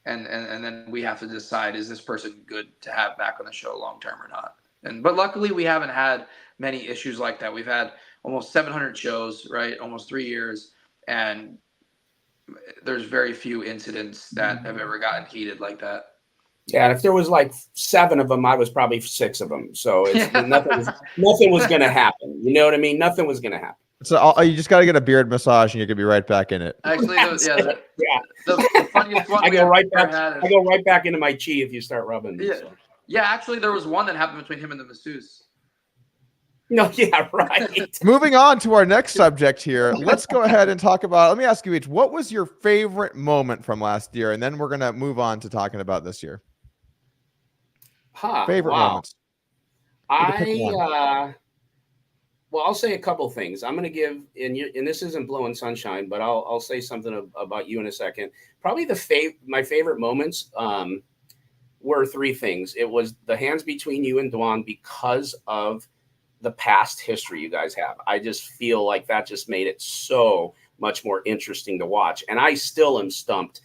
and then we have to decide, is this person good to have back on the show long term or not? But luckily we haven't had many issues like that. We've had almost 700 shows, right? Almost 3 years, and there's very few incidents that have ever gotten heated like that. Yeah, and if there was like 7 of them, I was probably 6 of them. So it's nothing was going to happen. You know what I mean? Nothing was going to happen. So you just got to get a beard massage, and you can be right back in it. Actually, the funniest one I go right back into my chi if you start rubbing. Yeah, so. Yeah. Actually, there was one that happened between him and the masseuse. No, yeah, right. Moving on to our next subject here, let's go ahead and talk about. Let me ask you each, what was your favorite moment from last year, and then we're gonna move on to talking about this year. Favorite moments. Well, I'll say a couple things. I'm going to give, and this isn't blowing sunshine, but I'll say something about you in a second. Probably my favorite moments were 3 things. It was the hands between you and Dwan because of the past history you guys have. I just feel like that just made it so much more interesting to watch. And I still am stumped.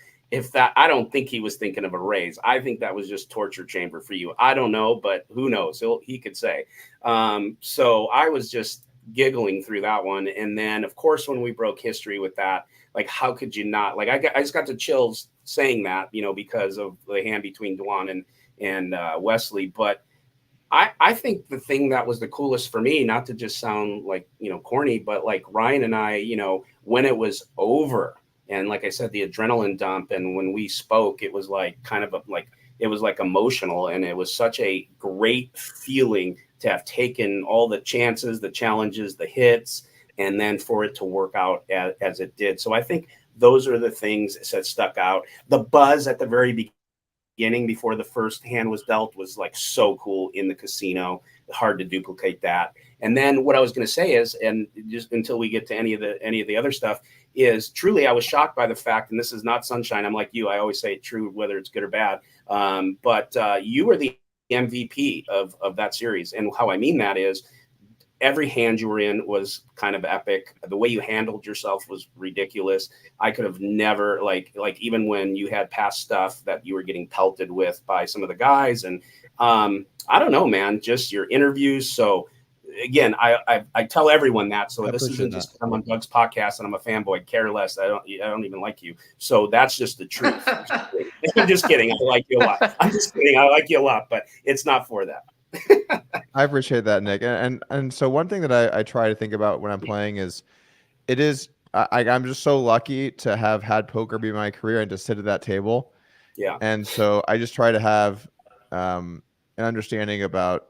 I don't think he was thinking of a raise. I think that was just torture chamber for you. I don't know, but who knows? He could say. So I was just giggling through that one. And then, of course, when we broke history with that, like, how could you not? Like, I just got the chills saying that, because of the hand between Dwan and Wesley. But I think the thing that was the coolest for me, not to just sound like, corny, but like Ryan and I, when it was over, and like I said, the adrenaline dump, and when we spoke, it was like it was like emotional, and it was such a great feeling to have taken all the chances, the challenges, the hits, and then for it to work out as it did. So I think those are the things that stuck out. The buzz at the very beginning before the first hand was dealt was like so cool in the casino. Hard to duplicate that. And then what I was going to say is, and just until we get to any of the other stuff, is truly I was shocked by the fact, and this is not sunshine, I'm like you, I always say it true whether it's good or bad, but you were the MVP of that series. And how I mean that is every hand you were in was kind of epic. The way you handled yourself was ridiculous. I could have never, like even when you had past stuff that you were getting pelted with by some of the guys, and I don't know, man, just your interviews. So again, I tell everyone that. So this isn't just I'm on Doug's podcast and I'm a fanboy. Care less. I don't even like you. So that's just the truth. I'm just kidding. I like you a lot. I'm just kidding. I like you a lot, but it's not for that. I appreciate that, Nick. And so one thing that I try to think about when I'm playing is, I'm just so lucky to have had poker be my career and to sit at that table. Yeah. And so I just try to have an understanding about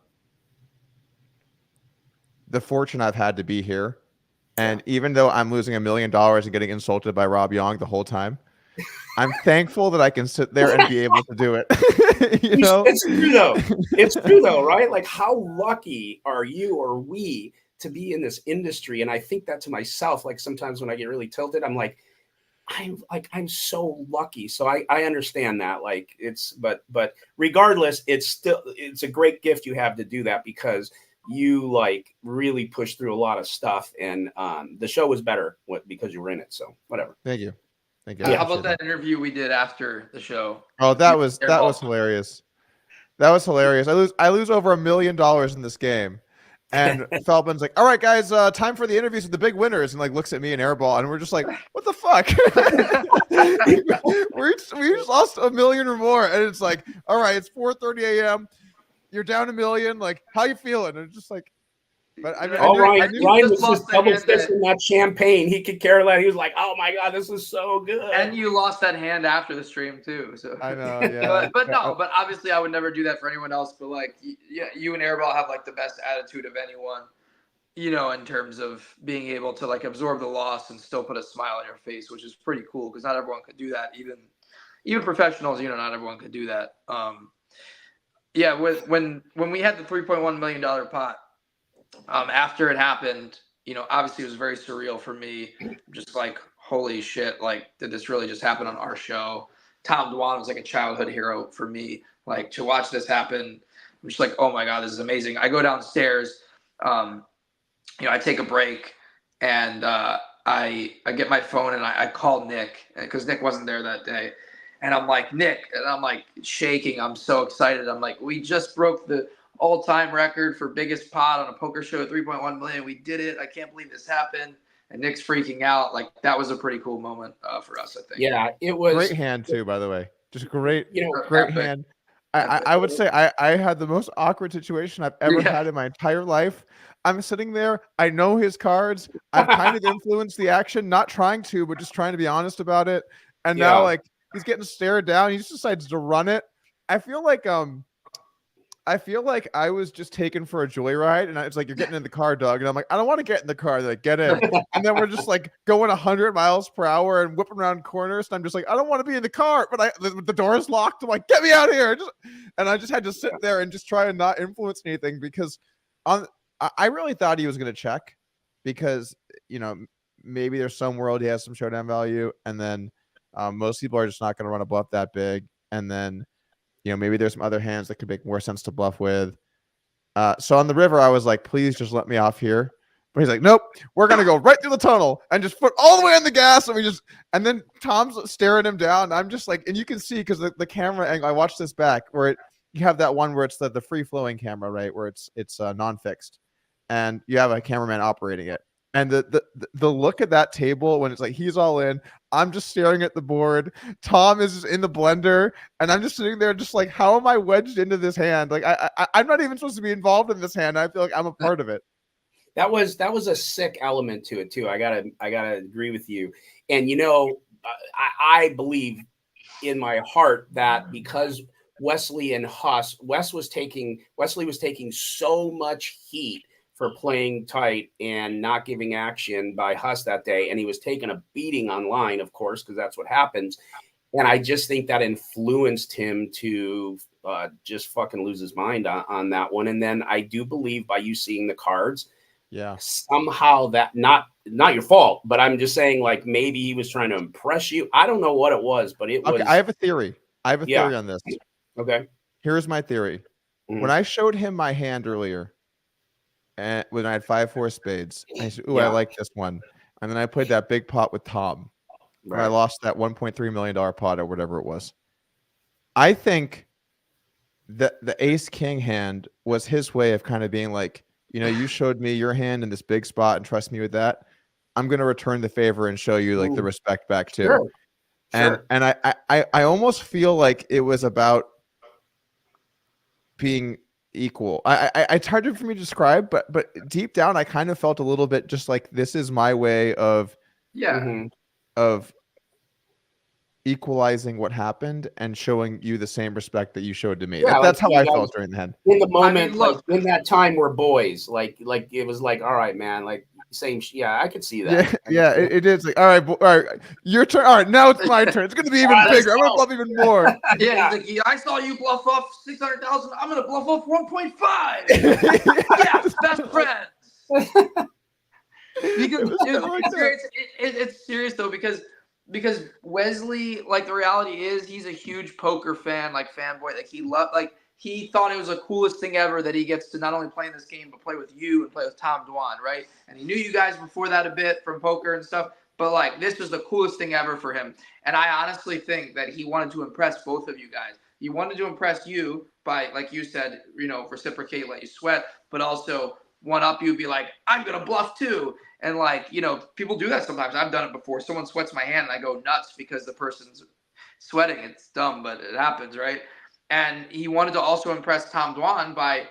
the fortune I've had to be here. And even though I'm losing $1 million and getting insulted by Rob Young the whole time, I'm thankful that I can sit there and be able to do it. It's true though. It's true though, right? Like, how lucky are you or we to be in this industry? And I think that to myself, like sometimes when I get really tilted, I'm like, I'm so lucky. So I understand that. Like but regardless, it's a great gift you have to do that, because you like really pushed through a lot of stuff, and the show was better because you were in it. So whatever. Thank you. How about that interview we did after the show? Oh, that was hilarious. That was hilarious. I lose over $1 million in this game, and Feldman's like, "All right, guys, time for the interviews with the big winners," and like looks at me and Airball, and we're just like, "What the fuck?" we just lost $1 million or more, and it's like, "All right, it's 4:30 a.m. You're down $1 million. Like, how you feeling?" And it's just like. But I mean, Ryan was just double fisting that champagne. He could care less. He was like, "Oh my god, this is so good." And you lost that hand after the stream too. So I know, yeah. but obviously I would never do that for anyone else. But like, yeah, you and Airball have like the best attitude of anyone, in terms of being able to like absorb the loss and still put a smile on your face, which is pretty cool because not everyone could do that. Even professionals, not everyone could do that. Yeah, when we had the $3.1 million pot. After it happened, obviously it was very surreal for me. Just like, holy shit, like, did this really just happen on our show? Tom Dwan was like a childhood hero for me. Like, to watch this happen, I'm just like, oh my God, this is amazing. I go downstairs, I take a break, and I get my phone and I call Nick, because Nick wasn't there that day. And I'm like, Nick, and I'm like shaking. I'm so excited. I'm like, we just broke the all-time record for biggest pot on a poker show, 3.1 million. We did it. I can't believe this happened. And Nick's freaking out. Like, that was a pretty cool moment for us, I think. Yeah, it was great hand too, by the way. Just great, great epic. hand. I would say I had the most awkward situation I've ever had in my entire life. I'm sitting there. I know his cards. I've kind of influenced the action, not trying to, but just trying to be honest about it. And now, like, he's getting stared down. He just decides to run it. I feel like I was just taken for a joyride, and it's like, you're getting in the car, Doug. And I'm like, I don't want to get in the car. They're like, get in. And then we're just like going 100 miles per hour and whipping around corners. And I'm just like, I don't want to be in the car, but the door is locked. I'm like, get me out of here. And I just had to sit there and just try and not influence anything, because I really thought he was going to check, because, maybe there's some world he has some showdown value. And then most people are just not going to run a bluff that big. And then, maybe there's some other hands that could make more sense to bluff with. So on the river, I was like, please just let me off here. But he's like, nope, we're going to go right through the tunnel and just put all the way on the gas. And then Tom's staring him down. I'm just like, and you can see, because the camera angle, I watched this back, where you have that one where it's the free flowing camera, right? Where it's non-fixed, and you have a cameraman operating it. And the look at that table when it's like, he's all in, I'm just staring at the board, Tom is in the blender, and I'm just sitting there just like, how am I wedged into this hand? Like, I'm not even supposed to be involved in this hand. I feel like I'm a part of it. That was a sick element to it too. I gotta agree with you. And I believe in my heart that because Wesley was taking so much heat for playing tight and not giving action by Huss that day. And he was taking a beating online, of course, because that's what happens. And I just think that influenced him to just fucking lose his mind on that one. And then I do believe, by you seeing the cards, somehow that, not your fault, but I'm just saying, like, maybe he was trying to impress you. I don't know what it was, but it was. I have a theory. Theory on this. Okay. Here's my theory. Mm-hmm. When I showed him my hand earlier, and when I had 5-4 spades, I said, ooh, I like this one. And then I played that big pot with Tom. Right. Where I lost that $1.3 million pot or whatever it was. I think that the ace king hand was his way of kind of being like, you showed me your hand in this big spot and trust me with that. I'm going to return the favor and show you like the respect back too. Sure. And I almost feel like it was about being equal. It's hard for me to describe, but deep down, I kind of felt a little bit just like, this is my way of equalizing what happened and showing you the same respect that you showed to me. That's how I felt during the hand. In the moment, look, in that time, we're boys. Like it was like, all right, man, like same. I could see that. It is like, all right, your turn. All right, now it's my turn. It's going to be even bigger. I'm going to bluff even more. He's like, I saw you bluff off 600,000. I'm going to bluff off 1.5. Yes, best friends. Because it's serious though, because Wesley, like, the reality is he's a huge poker fan, like fanboy. Like, he thought it was the coolest thing ever that he gets to not only play in this game, but play with you and play with Tom Dwan, right? And he knew you guys before that a bit from poker and stuff, but like, this was the coolest thing ever for him. And I honestly think that he wanted to impress both of you guys. He wanted to impress you by, like you said, reciprocate, let you sweat, but also one up you, be like, I'm going to bluff too. And like, people do that sometimes. I've done it before. Someone sweats my hand and I go nuts because the person's sweating. It's dumb, but it happens, right? And he wanted to also impress Tom Dwan by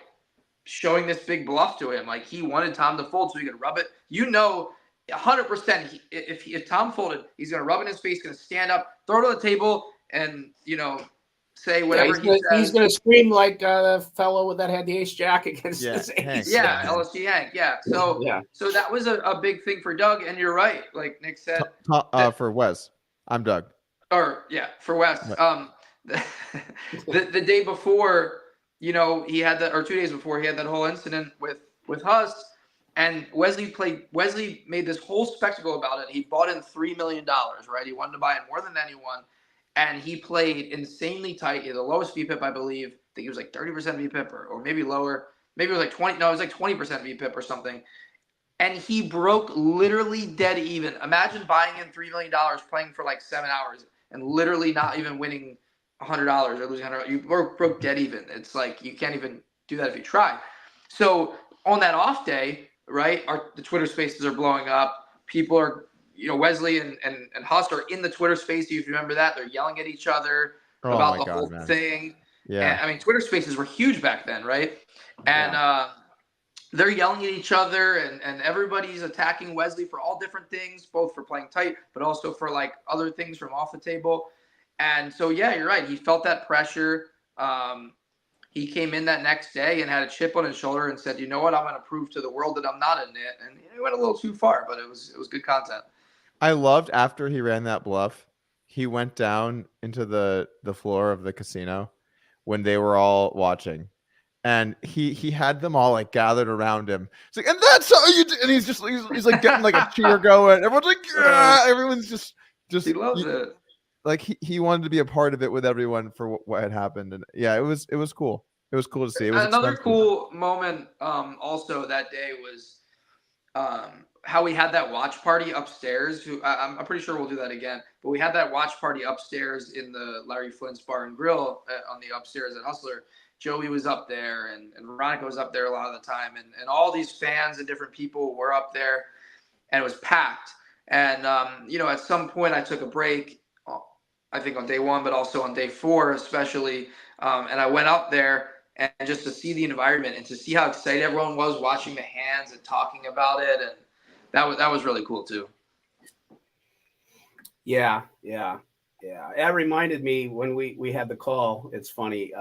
showing this big bluff to him. Like, he wanted Tom to fold so he could rub it. 100%, if Tom folded, he's going to rub it in his face, going to stand up, throw it on the table, and, say whatever he's going to scream like the fellow that had the ace jack against his ace. LSG Hank. So that was a big thing for Doug, and you're right. Like Nick said, for Wes, I'm Doug. For Wes. Right. The day before, he had that, or 2 days before, he had that whole incident with Huss, and Wesley made this whole spectacle about it. He bought in $3 million, right? He wanted to buy in more than anyone. And he played insanely tight. He had the lowest VPIP, I believe. I think he was like 30% VPIP or maybe lower. Maybe it was like 20. No, it was like 20% VPIP or something. And he broke literally dead even. Imagine buying in $3 million, playing for like 7 hours. and literally not even winning $100 or losing $100. You broke dead even. It's like you can't even do that if you try. So on that off day, right, the Twitter spaces are blowing up. People are, Wesley and Huss are in the Twitter space. If you remember that, they're yelling at each other about the whole thing. Yeah. And, I mean, Twitter spaces were huge back then, right? And they're yelling at each other, and everybody's attacking Wesley for all different things, both for playing tight, but also for like other things from off the table. And so, yeah, you're right. He felt that pressure. He came in that next day and had a chip on his shoulder and said, you know what, I'm going to prove to the world that I'm not in it. And he went a little too far, but it was good content. I loved after he ran that bluff, he went down into the floor of the casino when they were all watching. And he had them all like gathered around him. It's like, and that's how you do. And he's like getting like a cheer going. Everyone's like, yeah. Everyone's just he loves it. Like he wanted to be a part of it with everyone for what had happened. And yeah, it was cool. It was cool to see. It was another cool moment. Also that day was how we had that watch party upstairs. I'm pretty sure we'll do that again. But we had that watch party upstairs in the Larry Flint's Bar and Grill on the upstairs at Hustler. Joey was up there, and Veronica was up there a lot of the time, and all these fans and different people were up there, and it was packed. And at some point I took a break. I think on day 1, but also on day 4 especially. And I went up there and just to see the environment and to see how excited everyone was watching the hands and talking about it. And that was really cool too. Yeah. That reminded me when we had the call. It's funny.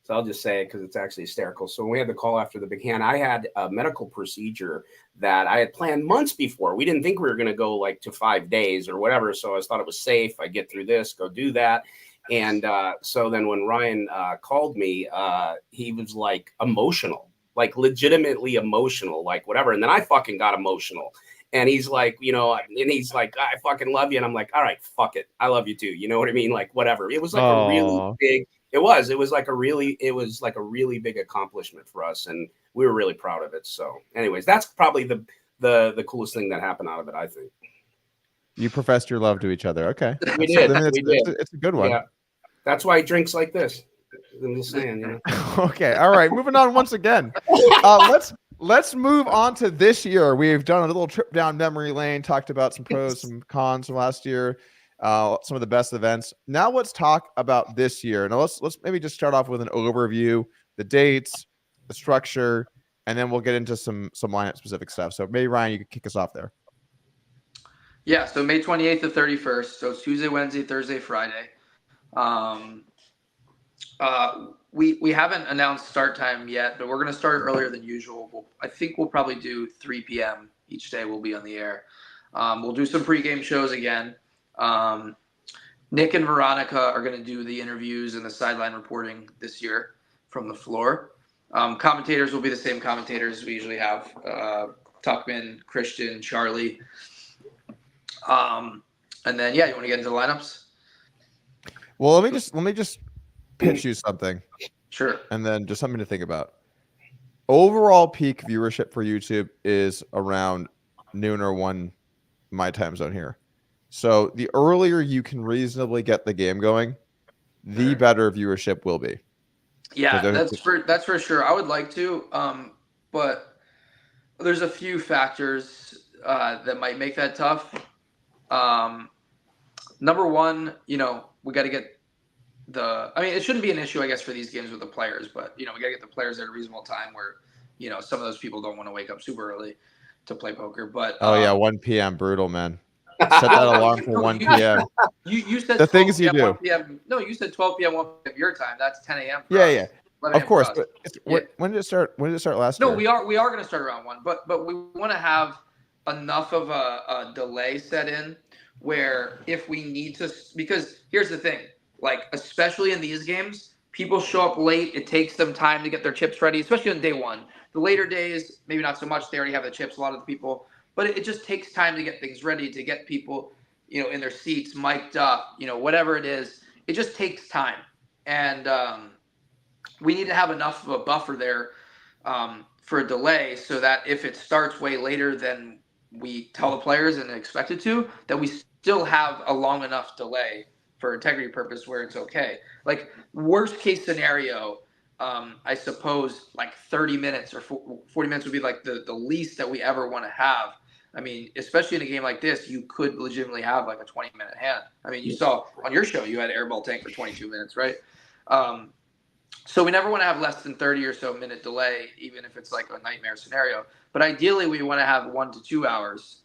So I'll just say it because it's actually hysterical. So when we had the call after the big hand, I had a medical procedure that I had planned months before. We didn't think we were going to go like to 5 days or whatever. So I thought it was safe. I get through this, go do that. And so then when Ryan called me, he was like emotional, like legitimately emotional, like whatever. And then I fucking got emotional. And he's like, and he's like, I fucking love you. And I'm like, all right, fuck it. I love you too. You know what I mean? Like, whatever. It was like a really big, it was like a really big accomplishment for us. And we were really proud of it. So anyways, that's probably the coolest thing that happened out of it, I think. You professed your love to each other. Okay. We did. It's a good one. Yeah. That's why he drinks like this. I'm just saying, Okay. All right. Moving on once again. Let's move on to this year. We've done a little trip down memory lane, talked about some pros, some cons from last year, some of the best events. Now let's talk about this year. Now let's maybe just start off with an overview, the dates, the structure, and then we'll get into some lineup specific stuff. So maybe Ryan, you could kick us off there. Yeah. So May 28th to 31st. So it's Tuesday, Wednesday, Thursday, Friday. We haven't announced start time yet, but we're going to start earlier than usual. I think we'll probably do 3 p.m. each day. We'll be on the air. We'll do some pregame shows again. Nick and Veronica are going to do the interviews and the sideline reporting this year from the floor. Commentators will be the same commentators we usually have. Tuckman, Christian, Charlie. And then, you want to get into the lineups? Well, let me just pitch you something. Sure. And then just something to think about. Overall peak viewership for YouTube is around noon or 1 my time zone here. So the earlier you can reasonably get the game going, the better viewership will be. Yeah, that's for sure. I would like to, but there's a few factors that might make that tough. Number one, we got to get it shouldn't be an issue, I guess, for these games with the players, but, we got to get the players at a reasonable time where, some of those people don't want to wake up super early to play poker. But 1 p.m. brutal, man. Set that alarm for 1 p.m. You said the things you do. 1 p.m. No, you said 12 p.m. 1 p.m. your time. That's 10 a.m. Yeah. Of course. But when did it start? When did it start last year? No, we are going to start around 1, but we want to have enough of a delay set in where if we need to, because here's the thing, like especially in these games, people show up late. It takes them time to get their chips ready, especially on day 1. The later days, maybe not so much. They already have the chips, a lot of the people. But it just takes time to get things ready, to get people, in their seats, mic'd up, whatever it is. It just takes time. And we need to have enough of a buffer there for a delay so that if it starts way later than we tell the players and expect it to, that we still have a long enough delay for integrity purpose where it's okay. Like worst case scenario, I suppose like 30 minutes or 40 minutes would be like the least that we ever want to have. I mean, especially in a game like this, you could legitimately have like a 20-minute hand. I mean, you saw on your show, you had Airball tank for 22 minutes, right? So we never want to have less than 30 or so minute delay, even if it's like a nightmare scenario. But ideally, we want to have 1 to 2 hours.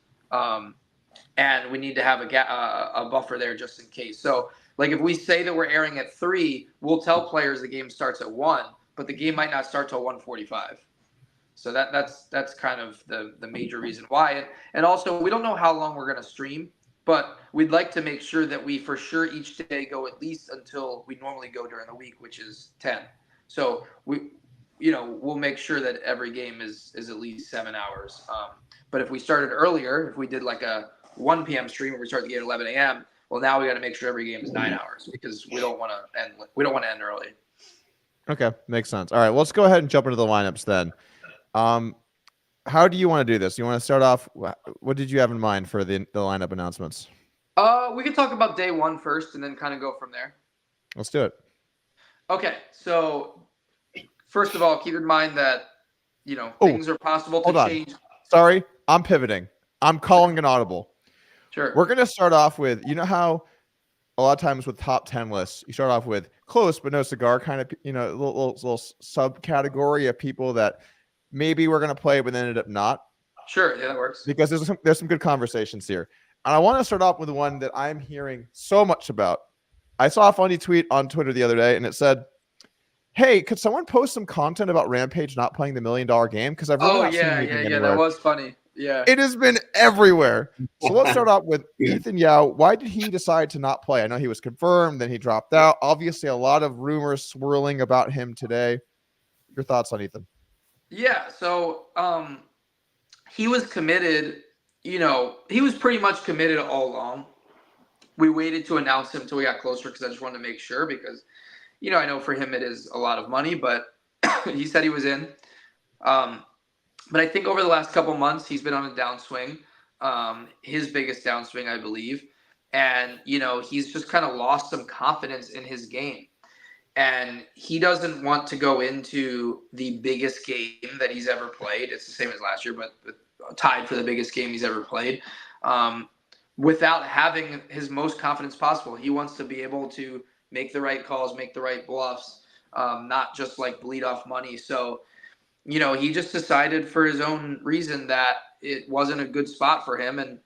And we need to have a buffer there just in case. So like if we say that we're airing at 3, we'll tell players the game starts at 1, but the game might not start till 1:45. So that's kind of the major reason why. And also, we don't know how long we're going to stream, but we'd like to make sure that we for sure each day go at least until we normally go during the week, which is 10. So we'll make sure that every game is at least 7 hours. But if we started earlier, if we did like a 1 p.m. stream and we start the game at 11 a.m., well, now we got to make sure every game is 9 hours because we don't want to end early. Okay, makes sense. All right, well, let's go ahead and jump into the lineups then. How do you want to do this? You want to start off? What did you have in mind for the lineup announcements? We can talk about day 1 first and then kind of go from there. Let's do it. Okay, so first of all, keep in mind that things are possible to change. Sorry, I'm pivoting. I'm calling an audible. Sure. We're gonna start off with how a lot of times with top 10 lists, you start off with close but no cigar kind of little subcategory of people that maybe we're gonna play but then ended up not. Sure, yeah, that works. Because there's some good conversations here, and I want to start off with the one that I'm hearing so much about. I saw a funny tweet on Twitter the other day, and it said, "Hey, could someone post some content about Rampage not playing the $1 million game? Because I've really not seen anything anywhere." That was funny. Yeah, it has been everywhere. So let's start off with Ethan Yao. Why did he decide to not play? I know he was confirmed, then he dropped out. Obviously, a lot of rumors swirling about him today. Your thoughts on Ethan? Yeah, so he was committed. He was pretty much committed all along. We waited to announce him until we got closer because I just wanted to make sure because, I know for him it is a lot of money, but he said he was in. But I think over the last couple months, he's been on a downswing, his biggest downswing, I believe. And, he's just kind of lost some confidence in his game. And he doesn't want to go into the biggest game that he's ever played. It's the same as last year, but tied for the biggest game he's ever played, without having his most confidence possible. He wants to be able to make the right calls, make the right bluffs, not just like bleed off money. So, he just decided for his own reason that it wasn't a good spot for him. And,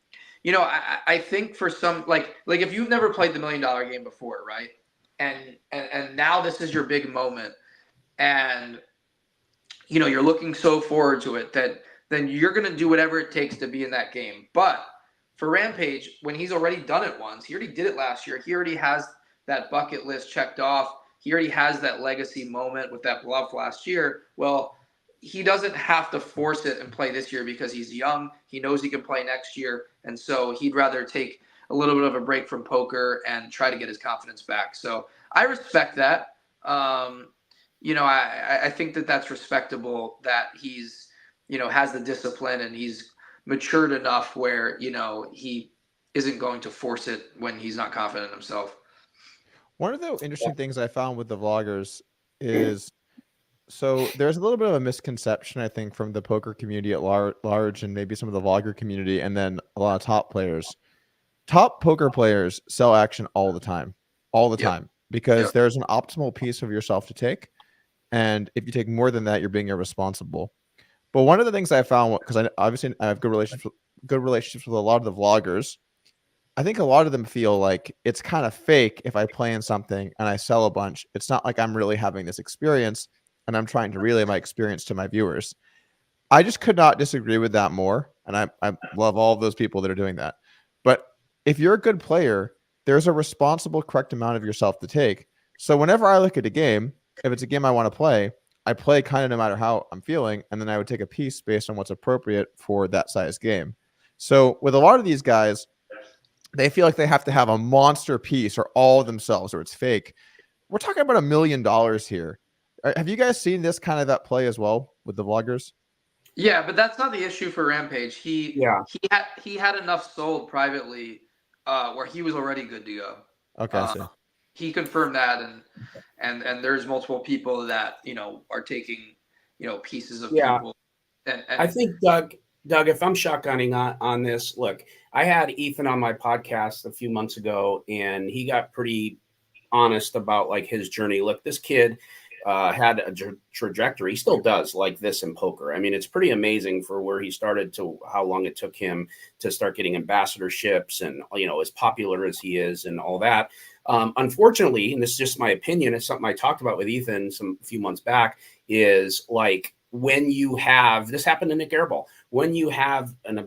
I think for some, like if you've never played the $1 million game before, right? And now this is your big moment and, you're looking so forward to it that then you're going to do whatever it takes to be in that game. But for Rampage, when he's already done it once, he already did it last year. He already has that bucket list checked off. He already has that legacy moment with that bluff last year. Well, he doesn't have to force it and play this year because he's young. He knows he can play next year. And so he'd rather take a little bit of a break from poker and try to get his confidence back. So I respect that. I think that that's respectable that he's, has the discipline and he's matured enough where, he isn't going to force it when he's not confident in himself. One of the interesting things I found with the vloggers is, so there's a little bit of a misconception, I think, from the poker community at large and maybe some of the vlogger community and then a lot of top players. Top poker players sell action all the time, because there's an optimal piece of yourself to take. And if you take more than that, you're being irresponsible. But one of the things I found, because I have good relationships with a lot of the vloggers, I think a lot of them feel like it's kind of fake if I play in something and I sell a bunch. It's not like I'm really having this experience and I'm trying to relay my experience to my viewers. I just could not disagree with that more. And I love all of those people that are doing that. But if you're a good player, there's a responsible, correct amount of yourself to take. So whenever I look at a game, if it's a game I want to play, I play kind of no matter how I'm feeling, and then I would take a piece based on what's appropriate for that size game. So with a lot of these guys, they feel like they have to have a monster piece or all of themselves, or it's fake. We're talking about $1 million here. Have you guys seen this kind of that play as well with the vloggers? Yeah, but that's not the issue for Rampage. He had enough sold privately where he was already good to go. Okay, I see. He confirmed that, and there's multiple people that are taking pieces of Yeah. people. And I think Doug, if I'm shotgunning on this, look, I had Ethan on my podcast a few months ago, and he got pretty honest about like his journey. Look, this kid had a trajectory. He still does like this in poker. I mean, it's pretty amazing for where he started to how long it took him to start getting ambassadorships and, as popular as he is and all that. Unfortunately, and this is just my opinion, it's something I talked about with Ethan a few months back, is like when you have, this happened to Nick Airball, when you have a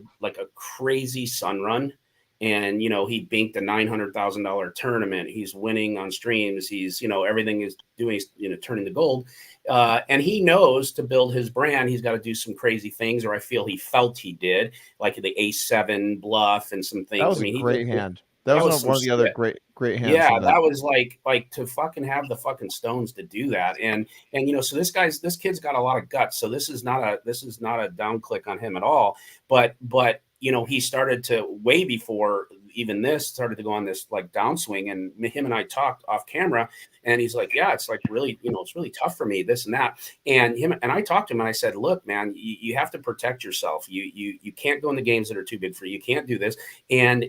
crazy sun run, and he banked a $900,000 tournament. He's winning on streams. He's everything is doing turning to gold, and he knows to build his brand, he's got to do some crazy things. Or I feel he felt he did, like the A7 bluff and some things. That was I mean, a great hand. That was one of the other great hands. Yeah, that was like to fucking have the fucking stones to do that, and so this kid's got a lot of guts. So this is not a down click on him at all, but he started to, way before even this, started to go on this like downswing, and him and I talked off camera, and he's like, yeah, it's like really, it's really tough for me, this and that. And I talked to him, and I said, look, man, you have to protect yourself. You can't go in the games that are too big for you. You can't do this. And,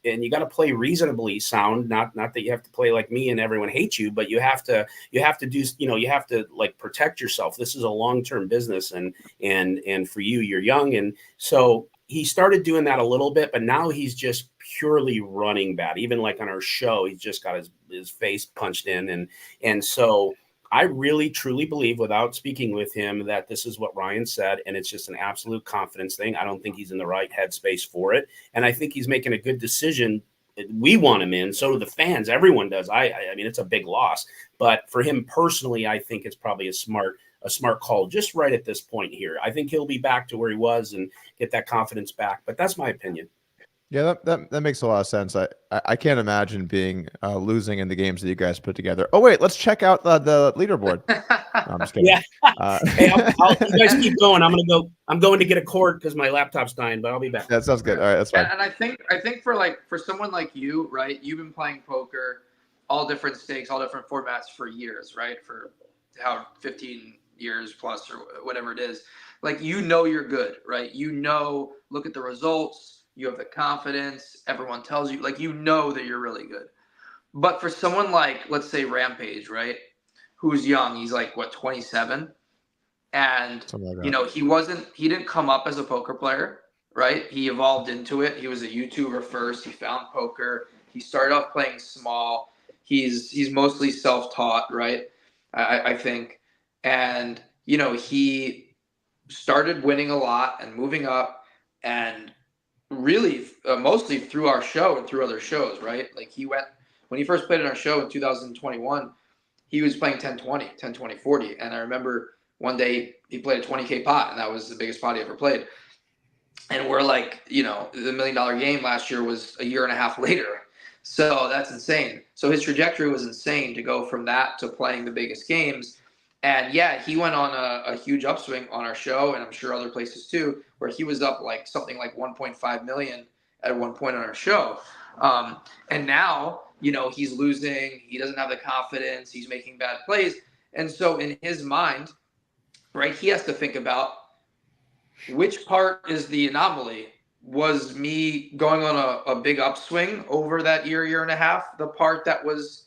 and you got to play reasonably sound, not that you have to play like me and everyone hates you, but you have to do, you have to like protect yourself. This is a long-term business, and for you're young. And so he started doing that a little bit, but now he's just purely running bad. Even like on our show, he's just got his face punched in. And so I really, truly believe, without speaking with him, that this is what Ryan said. And it's just an absolute confidence thing. I don't think he's in the right headspace for it. And I think he's making a good decision. We want him in. So do the fans. Everyone does. I mean, it's a big loss, but for him personally, I think it's probably a smart call just right at this point here. I think he'll be back to where he was and get that confidence back. But that's my opinion. Yeah, that makes a lot of sense. I can't imagine being losing in the games that you guys put together. Oh wait, let's check out the leaderboard. No, I'm just kidding. Yeah. Hey, you guys keep going. I'm going to get a cord because my laptop's dying, but I'll be back. That sounds good. All right, that's fine. And I think for someone like you, right? You've been playing poker, all different stakes, all different formats for years, right? For how 15 years plus or whatever it is. Like, you're good, right? Look at the results. You have the confidence. Everyone tells you, like, that you're really good. But for someone like, let's say, Rampage, right, who's young, he's like, what, 27? And, he didn't come up as a poker player, right? He evolved into it. He was a YouTuber first. He found poker. He started off playing small. He's mostly self-taught, right? I think. And, he started winning a lot and moving up, and really mostly through our show and through other shows, right? Like, when he first played in our show in 2021, he was playing 10-20, 40. And I remember one day he played a 20K pot, and that was the biggest pot he ever played. And we're like, the $1 million game last year was a year and a half later. So that's insane. So his trajectory was insane to go from that to playing the biggest games. And yeah, he went on a huge upswing on our show, and I'm sure other places too, where he was up like something like 1.5 million at one point on our show. And now, he's losing. He doesn't have the confidence. He's making bad plays. And so in his mind, right, he has to think about which part is the anomaly. Was me going on a big upswing over that year and a half, the part that was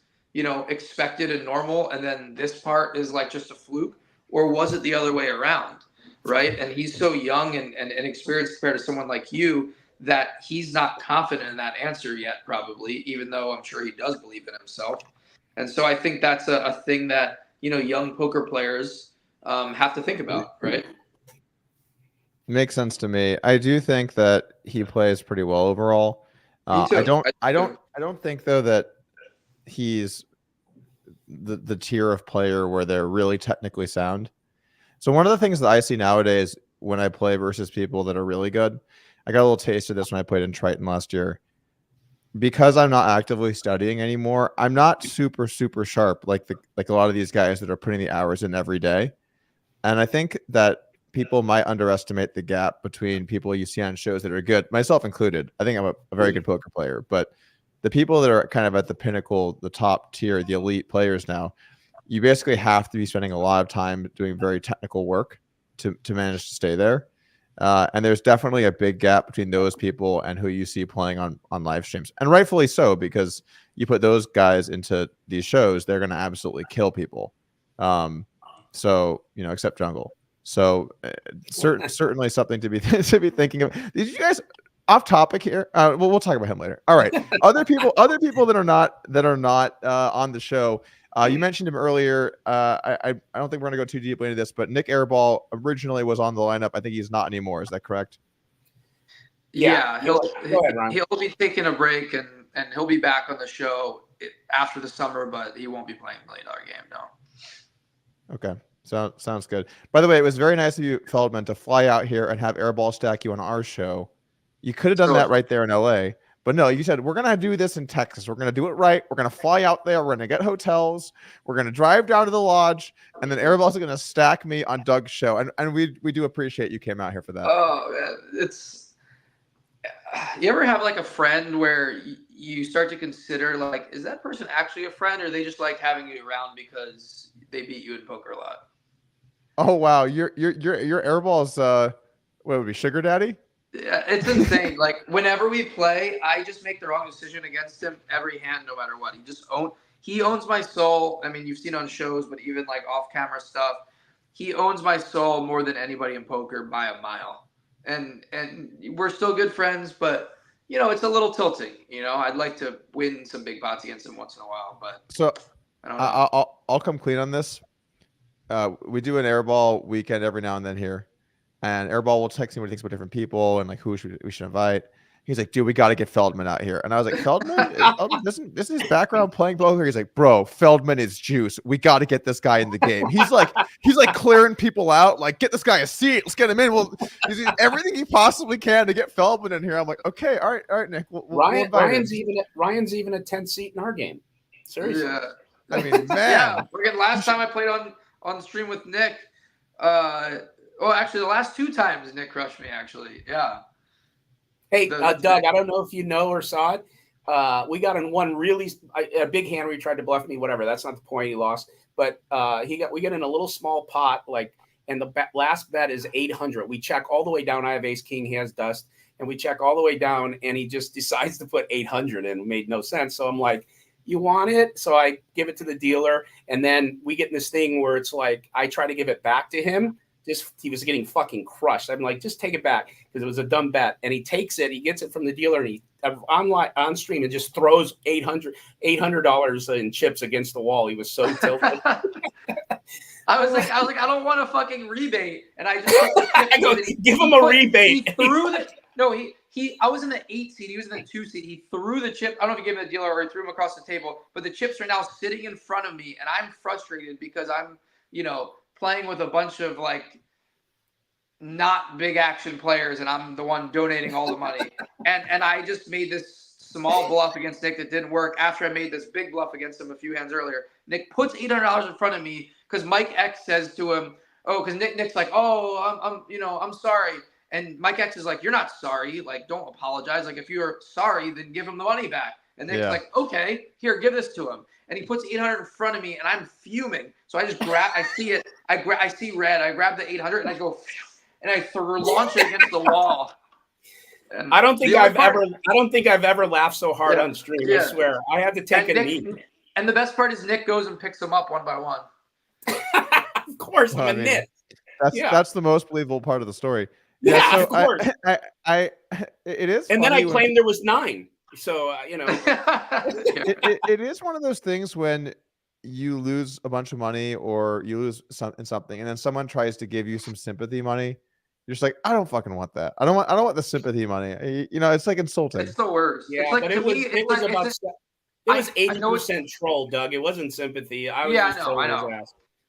expected and normal, and then this part is like just a fluke? Or was it the other way around, right? And he's so young and inexperienced compared to someone like you that he's not confident in that answer yet, probably, even though I'm sure he does believe in himself. And so I think that's a thing that, young poker players have to think about, right? Makes sense to me. I do think that he plays pretty well overall. Me too. I don't think though that he's the tier of player where they're really technically sound. So one of the things that I see nowadays when I play versus people that are really good, I got a little taste of this when I played in Triton last year. Because I'm not actively studying anymore, I'm not super sharp like a lot of these guys that are putting the hours in every day. And I think that people might underestimate the gap between people you see on shows that are good, myself included. I think I'm a very good poker player, but the people that are kind of at the pinnacle, the top tier, the elite players now, you basically have to be spending a lot of time doing very technical work to manage to stay there. And there's definitely a big gap between those people and who you see playing on live streams, and rightfully so, because you put those guys into these shows, they're going to absolutely kill people. So except jungle. So certainly something to be thinking of. Did you guys off topic here? We'll talk about him later. All right. Other people that are not on the show. You mentioned him earlier. I don't think we're gonna go too deeply into this, but Nick Airball originally was on the lineup. I think he's not anymore. Is that correct? Yeah, he'll be taking a break and he'll be back on the show after the summer, but he won't be playing $1 million game. No. Okay. Sounds good. By the way, it was very nice of you, Feldman, to fly out here and have Airball stack you on our show. You could have done that right there in LA, but no, you said, we're going to do this in Texas. We're going to do it right. We're going to fly out there. We're going to get hotels. We're going to drive down to the lodge, and then Airball's going to stack me on Doug's show. And we do appreciate you came out here for that. Oh, you ever have like a friend where you start to consider, like, is that person actually a friend, or they just like having you around because they beat you in poker a lot? Oh wow, your Airball's what would it be, sugar daddy? Yeah, it's insane. Like whenever we play, I just make the wrong decision against him every hand, no matter what. He owns my soul. I mean, you've seen on shows, but even like off camera stuff, he owns my soul more than anybody in poker by a mile. And we're still good friends, but it's a little tilting. I'd like to win some big pots against him once in a while, but so I don't know. I'll come clean on this. We do an Airball weekend every now and then here, and Airball will text me what he thinks about different people and like who we should invite. He's like, dude, we got to get Feldman out here. And I was like, Feldman? This is his background playing poker. He's like, bro, Feldman is juice. We got to get this guy in the game. He's like clearing people out. Like, get this guy a seat. Let's get him in. Well, he's doing everything he possibly can to get Feldman in here. I'm like, okay, all right, Nick. Ryan's even a 10th seat in our game. Seriously. Yeah. I mean, man. Yeah. Last time I played on stream with Nick, actually the last 2 times Nick crushed me, actually. Yeah. Hey, Doug, I don't know if you know or saw it. We got in one really a big hand where he tried to bluff me, whatever. That's not the point. He lost. But we get in a little small pot, and the last bet is 800. We check all the way down. I have ace king. He has dust. And we check all the way down, and he just decides to put 800 in. It made no sense. So I'm like, you want it? So I give it to the dealer. And then we get in this thing where it's like I try to give it back to him. He was getting fucking crushed. I'm like, just take it back because it was a dumb bet. And he takes it. He gets it from the dealer, and he on stream and just throws $800 in chips against the wall. He was so tilted. I was like, I don't want a fucking rebate. And I just I go, give him a rebate. He threw the I was in the 8 seat. He was in the 2 seat. He threw the chip. I don't know if he gave it to the dealer or he threw him across the table. But the chips are now sitting in front of me, and I'm frustrated because I'm, playing with a bunch of like not big action players, and I'm the one donating all the money. and I just made this small bluff against Nick that didn't work after I made this big bluff against him a few hands earlier. Nick puts $800 in front of me because Mike X says to him, because Nick's like, I'm sorry. And Mike X is like, you're not sorry. Like, don't apologize. Like, if you're sorry, then give him the money back. And Nick's like, okay, here, give this to him. And he puts 800 in front of me, and I'm fuming. So I just I see it. I see red. I grab the 800, and I go, and I launch it against the wall. And I don't think I've ever laughed so hard on stream. I swear, I had to take a knee. And the best part is Nick goes and picks them up one by one. Of course, I'm a nit. That's the most believable part of the story. Yeah, so of course. It is. And then I claimed there was 9. So, it is one of those things when you lose a bunch of money or you lose something, and then someone tries to give you some sympathy money. You're just like, I don't fucking want that. I don't want the sympathy money. It's like insulting. It's the worst. Yeah, like, but it was 80% troll, Doug. It wasn't sympathy. I know.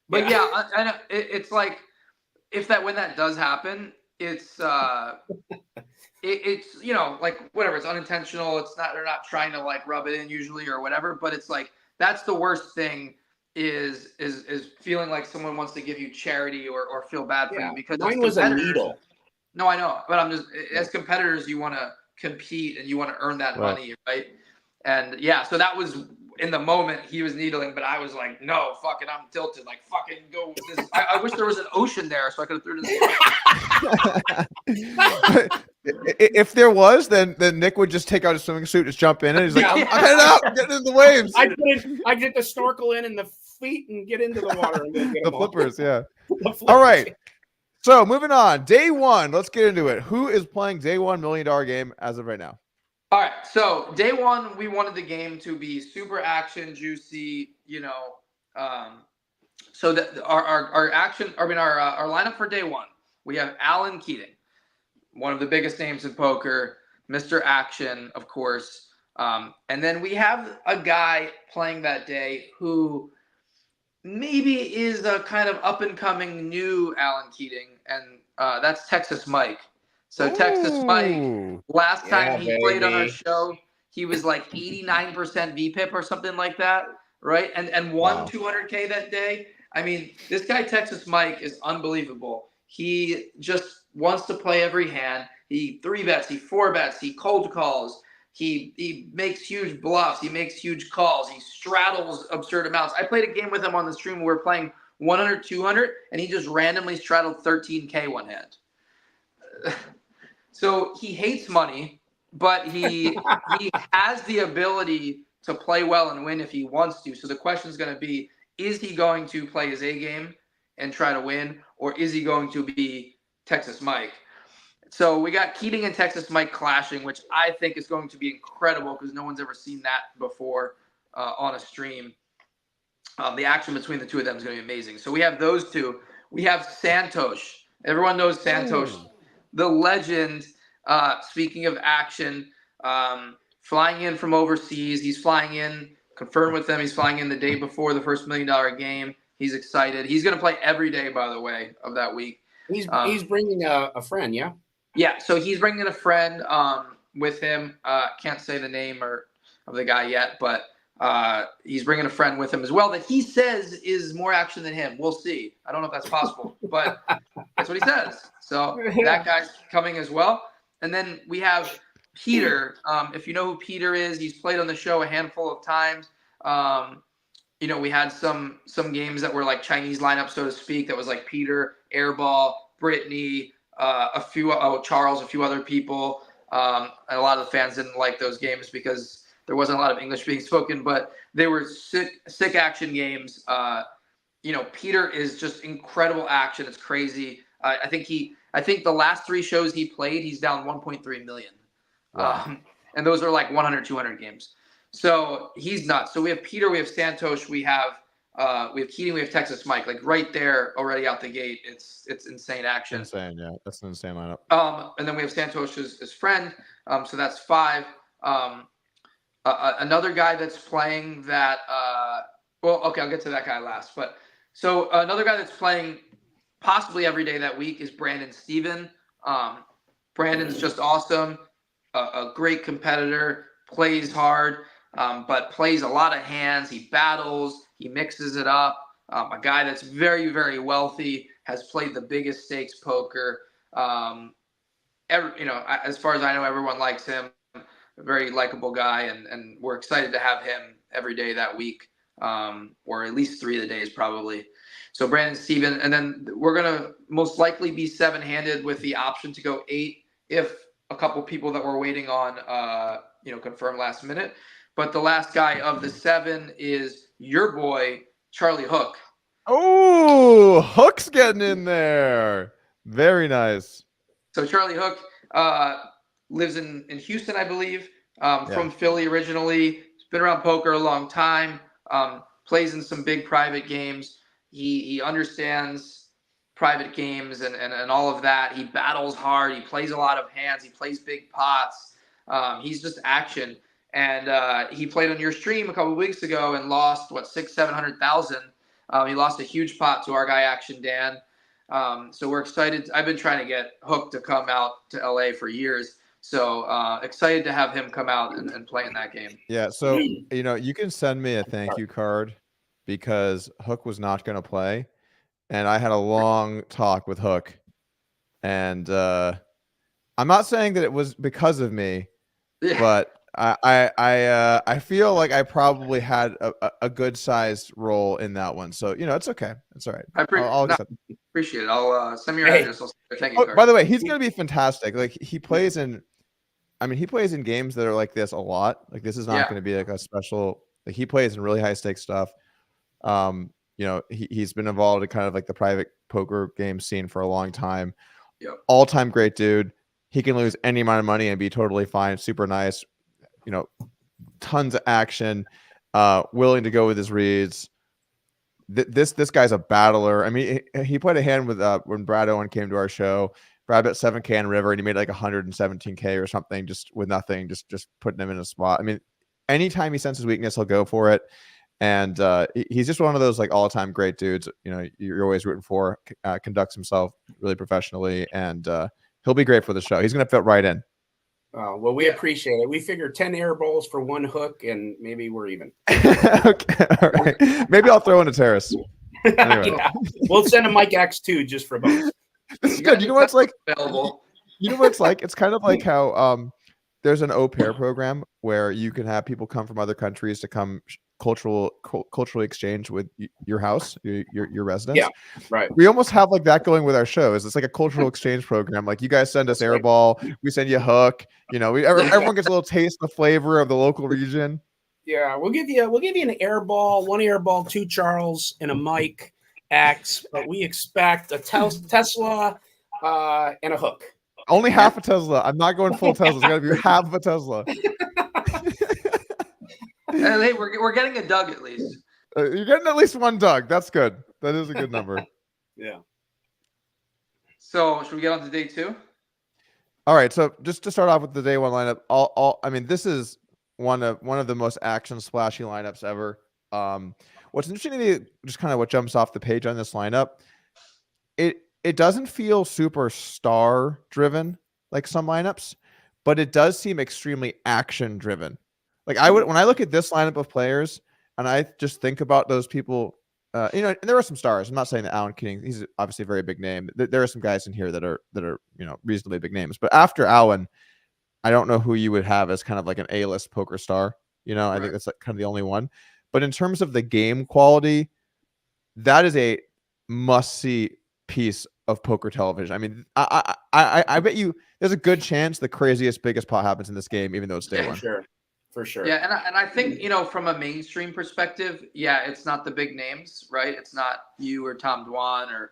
But I know. It's like when that does happen, it's it's like whatever, it's unintentional, they're not trying to like rub it in usually or whatever, but it's like that's the worst thing is feeling like someone wants to give you charity or feel bad for you, because mine was a needle. No, I know, but I'm just, as competitors, you want to compete and you want to earn that money, right? And yeah, so that was in the moment he was needling, but I was like, no, fuck it, I'm tilted. Like, fucking go. I wish there was an ocean there so I could have threw it in the If there was, then Nick would just take out his swimming suit, just jump in, and he's like, I'm heading out, getting in the waves. I get the snorkel in and the feet and get into the water. And get the flippers, yeah. The flippers. All right. So moving on, day one. Let's get into it. Who is playing day $1 million game as of right now? All right. So day one, we wanted the game to be super action, juicy. So that our action. I mean, our lineup for day one. We have Alan Keating, one of the biggest names in poker, Mr. Action, of course. And then we have a guy playing that day who maybe is a kind of up and coming new Alan Keating, and that's Texas Mike. So Texas Mike, last time he played on our show, he was like 89% VPIP or something like that, right? And won 200K that day. I mean, this guy Texas Mike is unbelievable. He just wants to play every hand. He 3-bets, he 4-bets, he cold calls. He makes huge bluffs. He makes huge calls. He straddles absurd amounts. I played a game with him on the stream. We were playing 100, 200, and he just randomly straddled 13K one hand. So he hates money, but he has the ability to play well and win if he wants to. So the question is going to be, is he going to play his A game and try to win, or is he going to be Texas Mike? So we got Keating and Texas Mike clashing, which I think is going to be incredible because no one's ever seen that before on a stream. The action between the two of them is going to be amazing. So we have those two. We have Santosh. Everyone knows Santosh, the legend. Speaking of action, flying in from overseas. He's flying in, confirmed with them. He's flying in the day before the first $1 million game. He's excited. He's going to play every day, by the way, of that week. He's bringing a friend, yeah? Yeah, so he's bringing a friend with him. Can't say the name of the guy yet, but he's bringing a friend with him as well that he says is more action than him. We'll see. I don't know if that's possible, but that's what he says. So that guy's coming as well. And then we have Peter. If you know who Peter is, he's played on the show a handful of times. We had some games that were like Chinese lineup, so to speak, that was like Peter, Airball, Brittany, Charles, a few other people. And a lot of the fans didn't like those games because there wasn't a lot of English being spoken, but they were sick action games. Peter is just incredible action. It's crazy. I think the last 3 shows he played, he's down 1.3 million. Wow. And those are like 100, 200 games. So he's nuts. So we have Peter, we have Santosh, we have Keating, we have Texas Mike, like right there already out the gate. It's insane action. Insane, yeah. That's an insane lineup. And then we have Santosh his friend. So that's 5. Another guy that's playing that. I'll get to that guy last. But so another guy that's playing possibly every day that week is Brandon Steven. Brandon's just awesome. A great competitor. Plays hard, but plays a lot of hands. He battles. He mixes it up. A guy that's very, very wealthy, has played the biggest stakes poker. As far as I know, everyone likes him. A very likable guy, and we're excited to have him every day that week, or at least 3 of the days probably. So Brandon Steven, and then we're gonna most likely be 7-handed with the option to go 8 if a couple people that we're waiting on, confirm last minute. But the last guy of the 7 is your boy, Charlie Hook. Oh, Hook's getting in there. Very nice. So Charlie Hook lives in Houston, I believe, from Philly originally. He's been around poker a long time, plays in some big private games. He understands private games and all of that. He battles hard. He plays a lot of hands. He plays big pots. He's just action. And he played on your stream a couple of weeks ago and lost, $600,000-700,000. He lost a huge pot to our guy, Action Dan. So we're excited. I've been trying to get Hook to come out to LA for years. So excited to have him come out and play in that game. Yeah. So, you can send me a thank you card because Hook was not going to play. And I had a long talk with Hook. And I'm not saying that it was because of me, but I feel like I probably had a good sized role in that one. So it's okay. It's all right. I'll accept it. Appreciate it. I'll send me your address. I'll send you a thank you card. By the way, he's gonna be fantastic. Like he plays in games that are like this a lot. Like this is not gonna be like a special. Like he plays in really high stakes stuff. He's been involved in kind of like the private poker game scene for a long time. Yep. All-time great dude. He can lose any amount of money and be totally fine. Super nice. Tons of action. Willing to go with his reads. This guy's a battler. I mean, he played a hand with when Brad Owen came to our show. Brad bet 7K in River, and he made like 117K or something just with nothing, just putting him in a spot. I mean, anytime he senses weakness, he'll go for it. And he's just one of those like all-time great dudes. You're always rooting for. Conducts himself really professionally, and he'll be great for the show. He's going to fit right in. Well, we appreciate it. We figured 10 air balls for one hook, and maybe we're even. Okay, all right. Maybe I'll throw in a terrace. Anyway. Yeah. We'll send a Mike X2 just for both. This is good. You know what it's like? You know what it's like? It's kind of like how there's an au pair program where you can have people come from other countries to come culturally exchange with your house, your residence. Yeah, right. We almost have like that going with our shows. It's like a cultural exchange program. Like you guys send us Airball, we send you Hook. Everyone gets a little taste of the flavor of the local region. Yeah, we'll give you an Airball, one Airball, 2 Charles, and a Mike X. But we expect a Tesla and a Hook. Only half a Tesla. I'm not going full Tesla. It's got to be half of a Tesla. And hey, we're getting a Doug at least. You're getting at least one Doug. That's good. That is a good number. Yeah. So should we get on to day 2? All right. So just to start off with the day 1 lineup, this is one of the most action splashy lineups ever. What's interesting to me, just kind of what jumps off the page on this lineup, it doesn't feel super star driven like some lineups, but it does seem extremely action driven. Like when I look at this lineup of players and I just think about those people, and there are some stars. I'm not saying that Alan Keating, he's obviously a very big name. There are some guys in here that are reasonably big names. But after Alan, I don't know who you would have as kind of like an A-list poker star. Right. I think that's like kind of the only one. But in terms of the game quality, that is a must-see piece of poker television. I mean, I bet you there's a good chance the craziest, biggest pot happens in this game, even though it's day 1. Sure. For sure. Yeah, and I think, from a mainstream perspective, it's not the big names, right? It's not you or Tom Dwan or,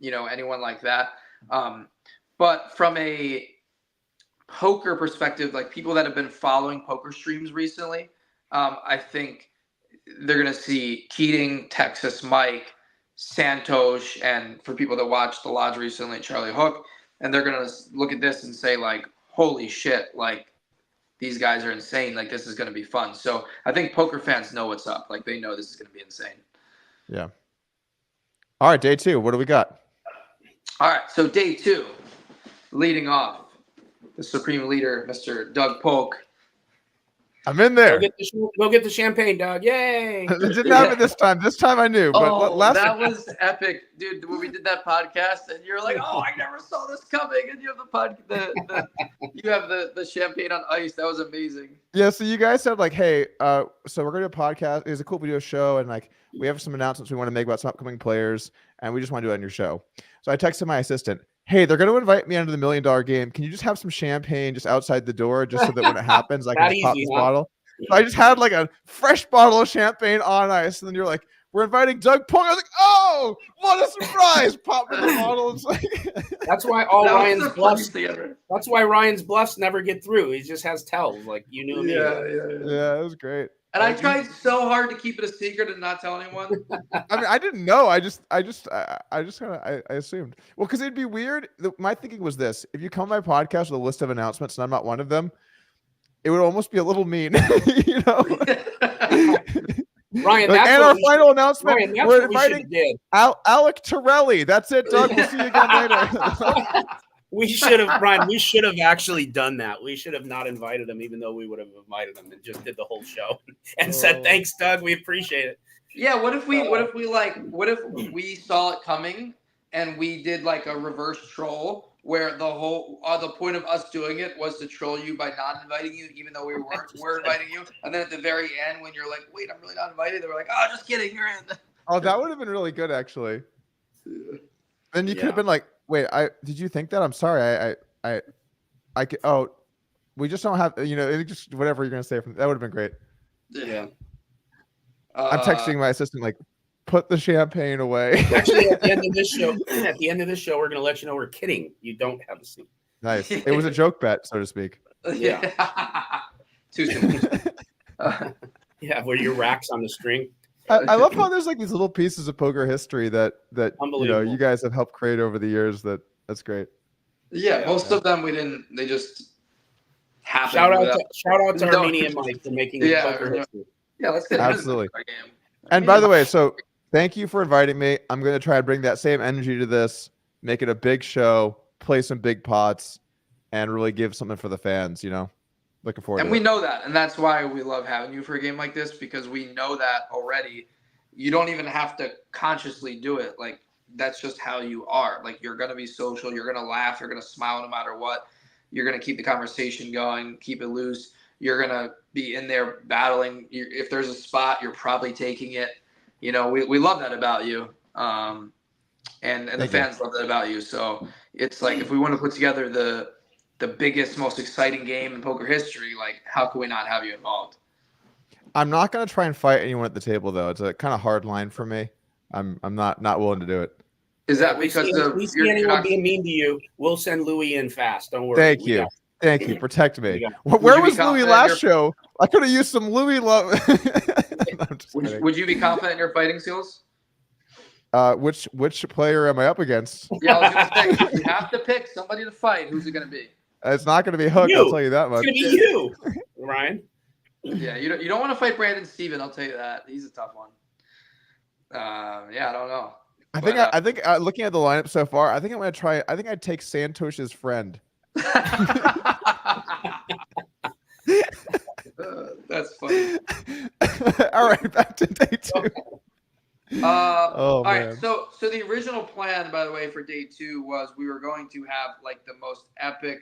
anyone like that. But from a poker perspective, like people that have been following poker streams recently, I think they're going to see Keating, Texas Mike, Santosh, and for people that watched The Lodge recently, Charlie Hook, and they're going to look at this and say, like, holy shit, like, these guys are insane. Like, this is going to be fun. So I think poker fans know what's up. Like, they know this is going to be insane. Yeah. All right, day 2. What do we got? All right, so day 2, leading off, the supreme leader, Mr. Doug Polk. I'm in there. Go get the champagne, Doug. Yay. It didn't happen this time. This time I knew. But that was epic, dude. When we did that podcast, and you're like, "Oh, I never saw this coming," and you have you have the champagne on ice. That was amazing. Yeah. So you guys said like, "Hey, so we're gonna do a podcast. It's a cool video show, and like we have some announcements we want to make about some upcoming players, and we just want to do it on your show." So I texted my assistant, "Hey, they're going to invite me into the $1 million game. Can you just have some champagne just outside the door, just so that when it happens, I can just pop this bottle?" So I just had like a fresh bottle of champagne on ice, and then you're like, "We're inviting Doug Polk." I was like, "Oh, what a surprise!" Pop in the bottle. It's like that's why Ryan's bluffs. That's why Ryan's bluffs never get through. He just has tells like you knew me. Yeah, it was great. And I tried so hard to keep it a secret and not tell anyone. I mean, I didn't know. I just kind of assumed. Well, because it'd be weird. My thinking was this: if you come to my podcast with a list of announcements and I'm not one of them, it would almost be a little mean, Ryan, and our final announcement: we're inviting Alec Torelli. That's it, Doug. We'll see you again later. We should have, Brian. We should have actually done that. We should have not invited him, even though we would have invited him, and just did the whole show and said, "Thanks, Doug. We appreciate it." Yeah. What if we saw it coming and we did like a reverse troll where the point of us doing it was to troll you by not inviting you, even though we're inviting you. And then at the very end, when you're like, wait, I'm really not invited, they were like, oh, just kidding, you're in. Oh, that would have been really good, actually. Then you could have been like, wait, did you think that? I'm sorry. Oh, we just don't have, just whatever you're going to say that would have been great. Yeah. I'm texting my assistant, like, put the champagne away. Actually, at the end of this show, we're going to let you know we're kidding. You don't have a seat. Nice. It was a joke bet, so to speak. Yeah. Too soon. Yeah, where your rack's on the string. I love how there's like these little pieces of poker history that Unbelievable. you guys have helped create over the years. That's great. Yeah, most of them we didn't. They just happened. Shout out to Armenia and Mike for making poker history. Yeah, let's get absolutely. And by the way, so thank you for inviting me. I'm going to try and bring that same energy to this, make it a big show, play some big pots, and really give something for the fans. Looking forward. And we know that, and that's why we love having you for a game like this, because we know that already. You don't even have to consciously do it. Like, that's just how you are. Like, you're going to be social. You're going to laugh. You're going to smile no matter what. You're going to keep the conversation going, keep it loose. You're going to be in there battling. If there's a spot, you're probably taking it. We love that about you. And the fans love that about you. So it's like, if we want to put together the biggest, most exciting game in poker history, like, how can we not have you involved? I'm not going to try and fight anyone at the table, though. It's a kind of hard line for me. I'm not willing to do it. Is that because we see anyone being mean to you, we'll send Louis in fast. Don't worry. Thank you. Thank you. Protect me. Where was Louis last show? I could have used some Louis love. Would you be confident in your fighting skills? Which player am I up against? Yeah, I was going to say, you have to pick somebody to fight. Who's it going to be? It's not going to be Hook. I'll tell you that much. It's going to be you, Ryan. Yeah, you don't want to fight Brandon Steven. I'll tell you that. He's a tough one. Yeah, I don't know. I think looking at the lineup so far, I think I'm going to try. I think I'd take Santosh's friend. That's funny. All right, back to day 2. All right, so the original plan, by the way, for day 2 was we were going to have like the most epic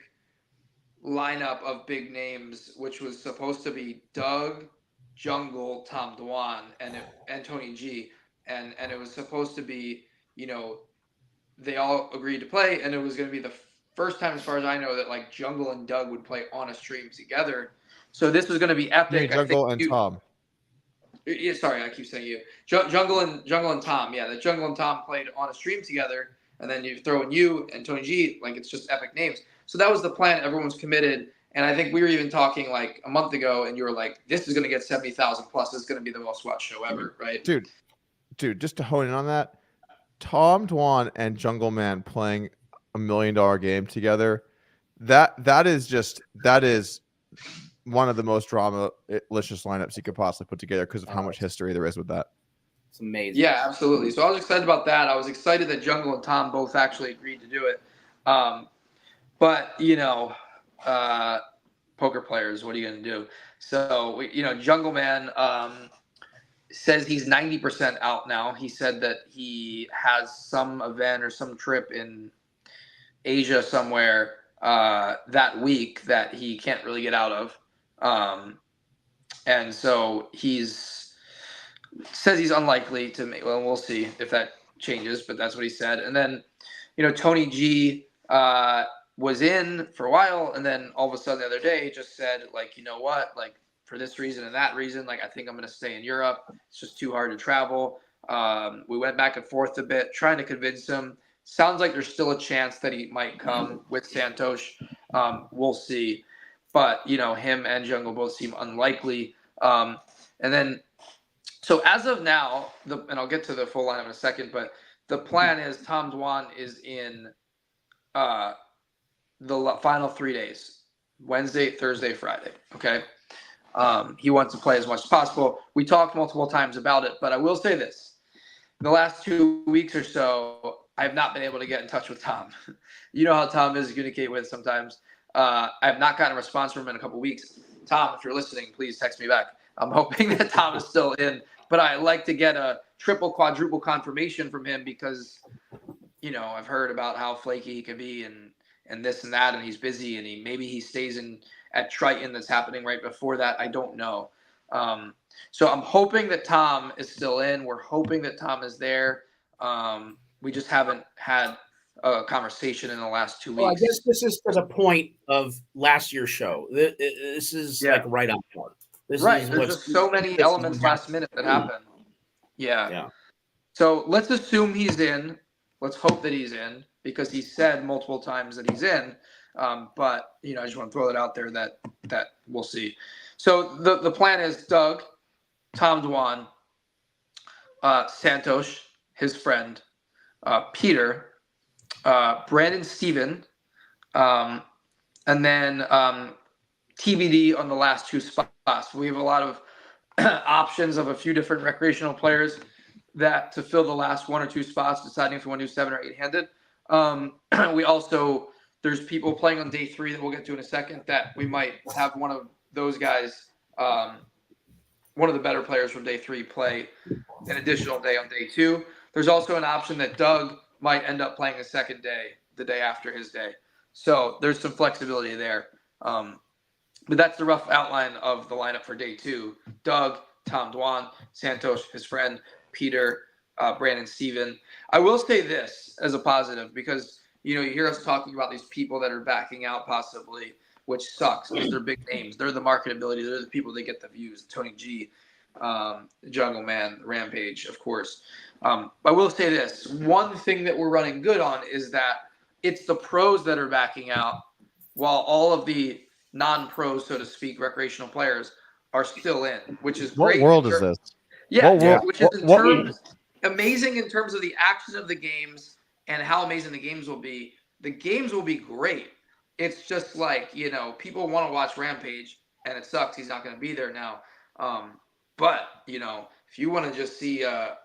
lineup of big names, which was supposed to be Doug, Jungle, Tom Dwan, and Tony G, and it was supposed to be, they all agreed to play, and it was going to be the first time, as far as I know, that like Jungle and Doug would play on a stream together. So this was going to be epic. Jungle and Tom. Yeah, sorry, I keep saying you. Jungle and Tom. Yeah, that Jungle and Tom played on a stream together, and then you throw in you and Tony G. Like, it's just epic names. So that was the plan. Everyone's committed, and I think we were even talking like a month ago, and you were like, "This is going to get 70,000 plus. This is going to be the most watched show ever," right? Dude, just to hone in on that, Tom Dwan and Jungle Man playing $1 million game together. That is one of the most drama-licious lineups you could possibly put together because of how much history there is with that. It's amazing. Yeah, absolutely. So I was excited about that. I was excited that Jungle and Tom both actually agreed to do it. But poker players, what are you going to do? So Jungle Man says he's 90% out now. He said that he has some event or some trip in Asia somewhere that week that he can't really get out of. And so says he's unlikely to make, well, we'll see if that changes, but that's what he said. And then, Tony G was in for a while, and then all of a sudden the other day just said, like, you know what, like, for this reason and that reason, like, I think I'm going to stay in Europe. It's just too hard to travel. We went back and forth a bit, trying to convince him. Sounds like there's still a chance that he might come with Santosh. We'll see. But, him and Jungle both seem unlikely. And then, so as of now, and I'll get to the full lineup in a second, but the plan is Tom Dwan is in the final 3 days, Wednesday, Thursday, Friday. Okay. He wants to play as much as possible. We talked multiple times about it, but I will say this. In the last 2 weeks or so, I have not been able to get in touch with Tom. You know how Tom is to communicate with sometimes. I have not gotten a response from him in a couple of weeks. Tom, if you're listening, please text me back. I'm hoping that Tom is still in, but I like to get a triple, quadruple confirmation from him because, I've heard about how flaky he can be, and and this and that, and he's busy, and maybe he stays at Triton that's happening right before that. I don't know. So I'm hoping that Tom is still in. We're hoping that Tom is there. We just haven't had a conversation in the last 2 weeks. Well, I guess this is to the point of last year's show. This is like right on point. There's just so many elements last minute that happen. Yeah. So let's assume he's in. Let's hope that he's in, because he said multiple times that he's in. But I just want to throw that out there that we'll see. So the plan is Doug, Tom Dwan, Santosh, his friend, Peter, Brandon Steven, and then TBD on the last 2 spots. We have a lot of options of a few different recreational players that to fill the last 1 or 2 spots, deciding if we want to do 7 or 8-handed. We also, there's people playing on day 3 that we'll get to in a second that we might have one of those guys, one of the better players from day 3 play an additional day on day 2. There's also an option that Doug might end up playing a second day, the day after his day. So there's some flexibility there. But that's the rough outline of the lineup for day 2. Doug, Tom Dwan, Santosh, his friend, Peter, Brandon Steven. I will say this as a positive, because you hear us talking about these people that are backing out possibly, which sucks because they're big names. They're the marketability. They're the people that get the views. Tony G, Jungle Man, Rampage, of course. I will say this. One thing that we're running good on is that it's the pros that are backing out, while all of the non-pros, so to speak, recreational players are still in, which is great. What world is this? Yeah, which is amazing in terms of the action of the games and how amazing the games will be. The games will be great. It's just like, people want to watch Rampage, and it sucks he's not going to be there now. But, if you want to just see a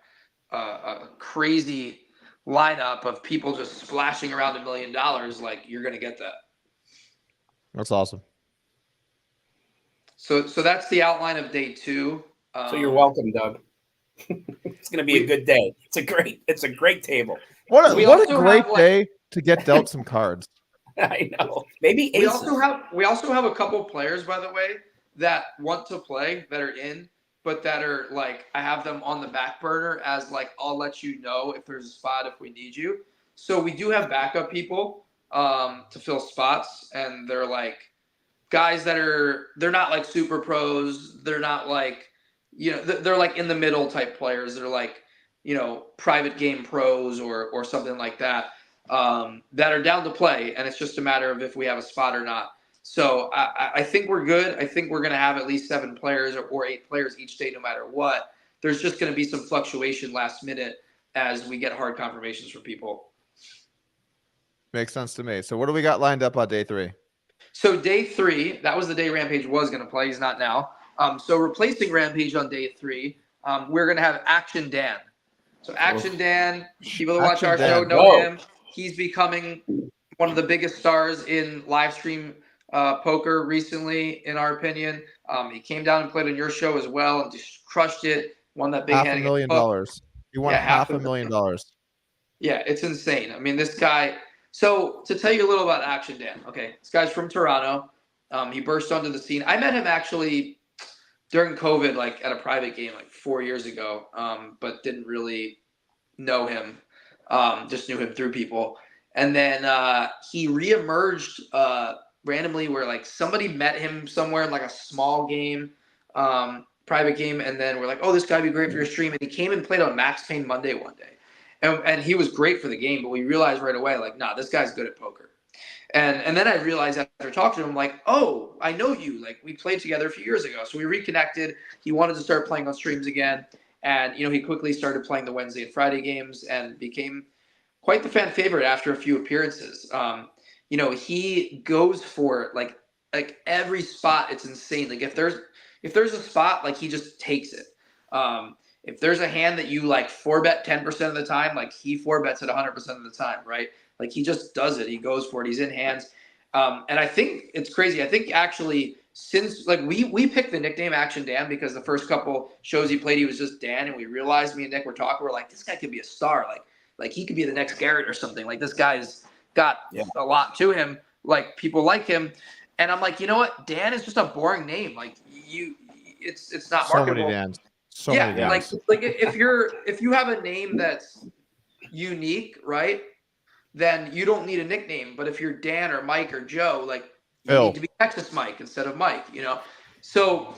crazy lineup of people just splashing around $1 million, like, you're going to get that. That's awesome. So that's the outline of day 2. So you're welcome, Doug. It's going to be a good day. It's a great table. What a great day to get dealt some cards. I know. Maybe aces. We also have a couple players, by the way, that want to play, that are in, but that are like, I have them on the back burner as like, I'll let you know if there's a spot if we need you. So we do have backup people to fill spots, and they're like guys they're not like super pros. They're not like, they're like in the middle type players. They're like, private game pros or something like that, that are down to play. And it's just a matter of if we have a spot or not. So I think we're good. I think we're going to have at least 7 players or 8 players each day, no matter what. There's just going to be some fluctuation last minute as we get hard confirmations from people. Makes sense to me. So what do we got lined up on day 3? So day 3, that was the day Rampage was going to play. He's not now. So replacing Rampage on day 3, we're going to have Action Dan. So Action Dan, people that watch our show know him. He's becoming one of the biggest stars in live stream poker recently, in our opinion. He came down and played on your show as well and just crushed it. Won that big hand. $500,000. He won $500,000. Yeah, it's insane. I mean, this guy. So to tell you a little about Action Dan, okay, this guy's from Toronto. He burst onto the scene. I met him actually during COVID, like at a private game, like 4 years ago, but didn't really know him. Just knew him through people. And then he reemerged randomly, where like somebody met him somewhere in like a small game, private game, and then we're like, oh, this guy would be great for your stream. And he came and played on Max Payne Monday one day. And he was great for the game, but we realized right away, like, nah, this guy's good at poker. And then I realized after talking to him, like, oh, I know you. Like, we played together a few years ago. So we reconnected. He wanted to start playing on streams again. And, he quickly started playing the Wednesday and Friday games and became quite the fan favorite after a few appearances. He goes for like every spot. It's insane. Like, if there's a spot, like, he just takes it. If there's a hand that you like 4-bet 10% of the time, like, he 4-bets it 100% of the time, right? Like, he just does it. He goes for it. He's in hands. And I think it's crazy. I think actually since like we picked the nickname Action Dan because the first couple shows he played, he was just Dan. And we realized, me and Nick were talking, we're like, this guy could be a star. Like he could be the next Garrett or something. Like, this guy's got a lot to him. Like people like him, and I'm like, you know what? Dan is just a boring name. Like it's not marketable. So many Dans. So many Dans. Like if you have a name that's unique, right? Then you don't need a nickname. But if you're Dan or Mike or Joe, like you need to be Texas Mike instead of Mike, you know? So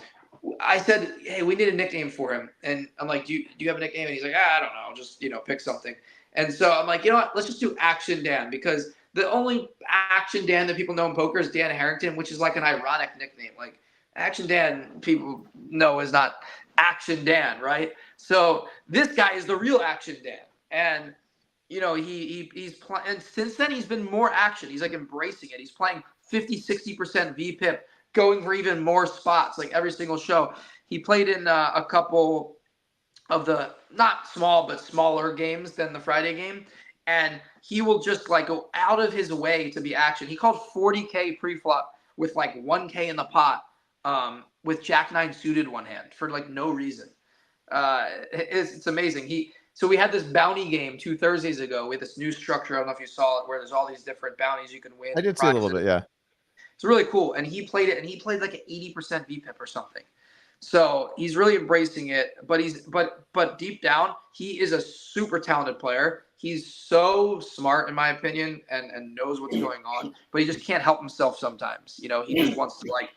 I said, hey, we need a nickname for him. And I'm like, do you have a nickname? And he's like, I don't know. Just, pick something. And so I'm like, you know what? Let's just do Action Dan, because the only Action Dan that people know in poker is Dan Harrington, which is like an ironic nickname. Like Action Dan, people know is not Action Dan, right? So this guy is the real Action Dan. And he's playing, and since then he's been more action. He's like embracing it. He's playing 50-60% VPIP, going for even more spots, like every single show. He played in a couple of the not small but smaller games than the Friday game, and he will just like go out of his way to be action. He called 40K pre-flop with like 1K in the pot, with Jack 9 suited one hand for like no reason. It's amazing. So we had this bounty game 2 Thursdays ago with this new structure. I don't know if you saw it, where there's all these different bounties you can win. I did see a little bit, yeah. It's really cool. And he played it, and he played like an 80% VPIP or something. So he's really embracing it. But deep down, he is a super talented player. He's so smart, in my opinion, and knows what's going on. But he just can't help himself sometimes. He just wants to like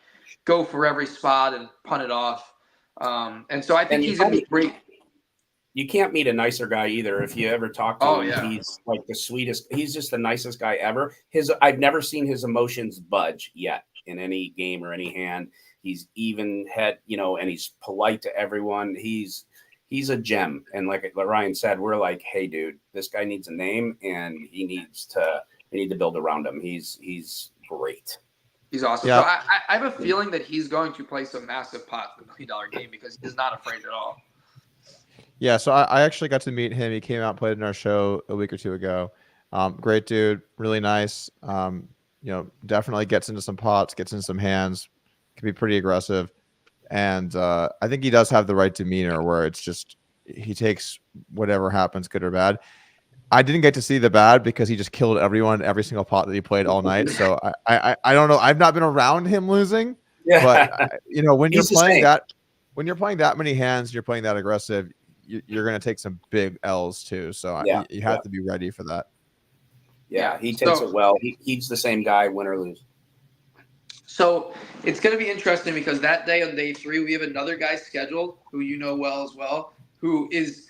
go for every spot and punt it off. And so I think he's going to be great. You can't meet a nicer guy either. If you ever talk to him, he's like the sweetest. He's just the nicest guy ever. I've never seen his emotions budge yet in any game or any hand. He's even had, and he's polite to everyone. He's a gem. And like Ryan said, we're like, hey, dude, this guy needs a name, and we need to build around him. He's great. He's awesome. Yeah. So I have a feeling that he's going to play some massive pots in the $1 million game, because he's not afraid at all. Yeah, so I actually got to meet him. He came out and played in our show a week or two ago. Great dude, really nice. Definitely gets into some pots, gets into some hands, can be pretty aggressive. And I think he does have the right demeanor, where it's just he takes whatever happens, good or bad. I didn't get to see the bad because he just killed everyone, every single pot that he played all night. So I don't know. I've not been around him losing. Yeah. But when you're playing that many hands, you're playing that aggressive, you're going to take some big L's too. So you have to be ready for that. Yeah, he takes it well. He's the same guy, win or lose. So it's going to be interesting, because that day on day 3, we have another guy scheduled who well as well, who is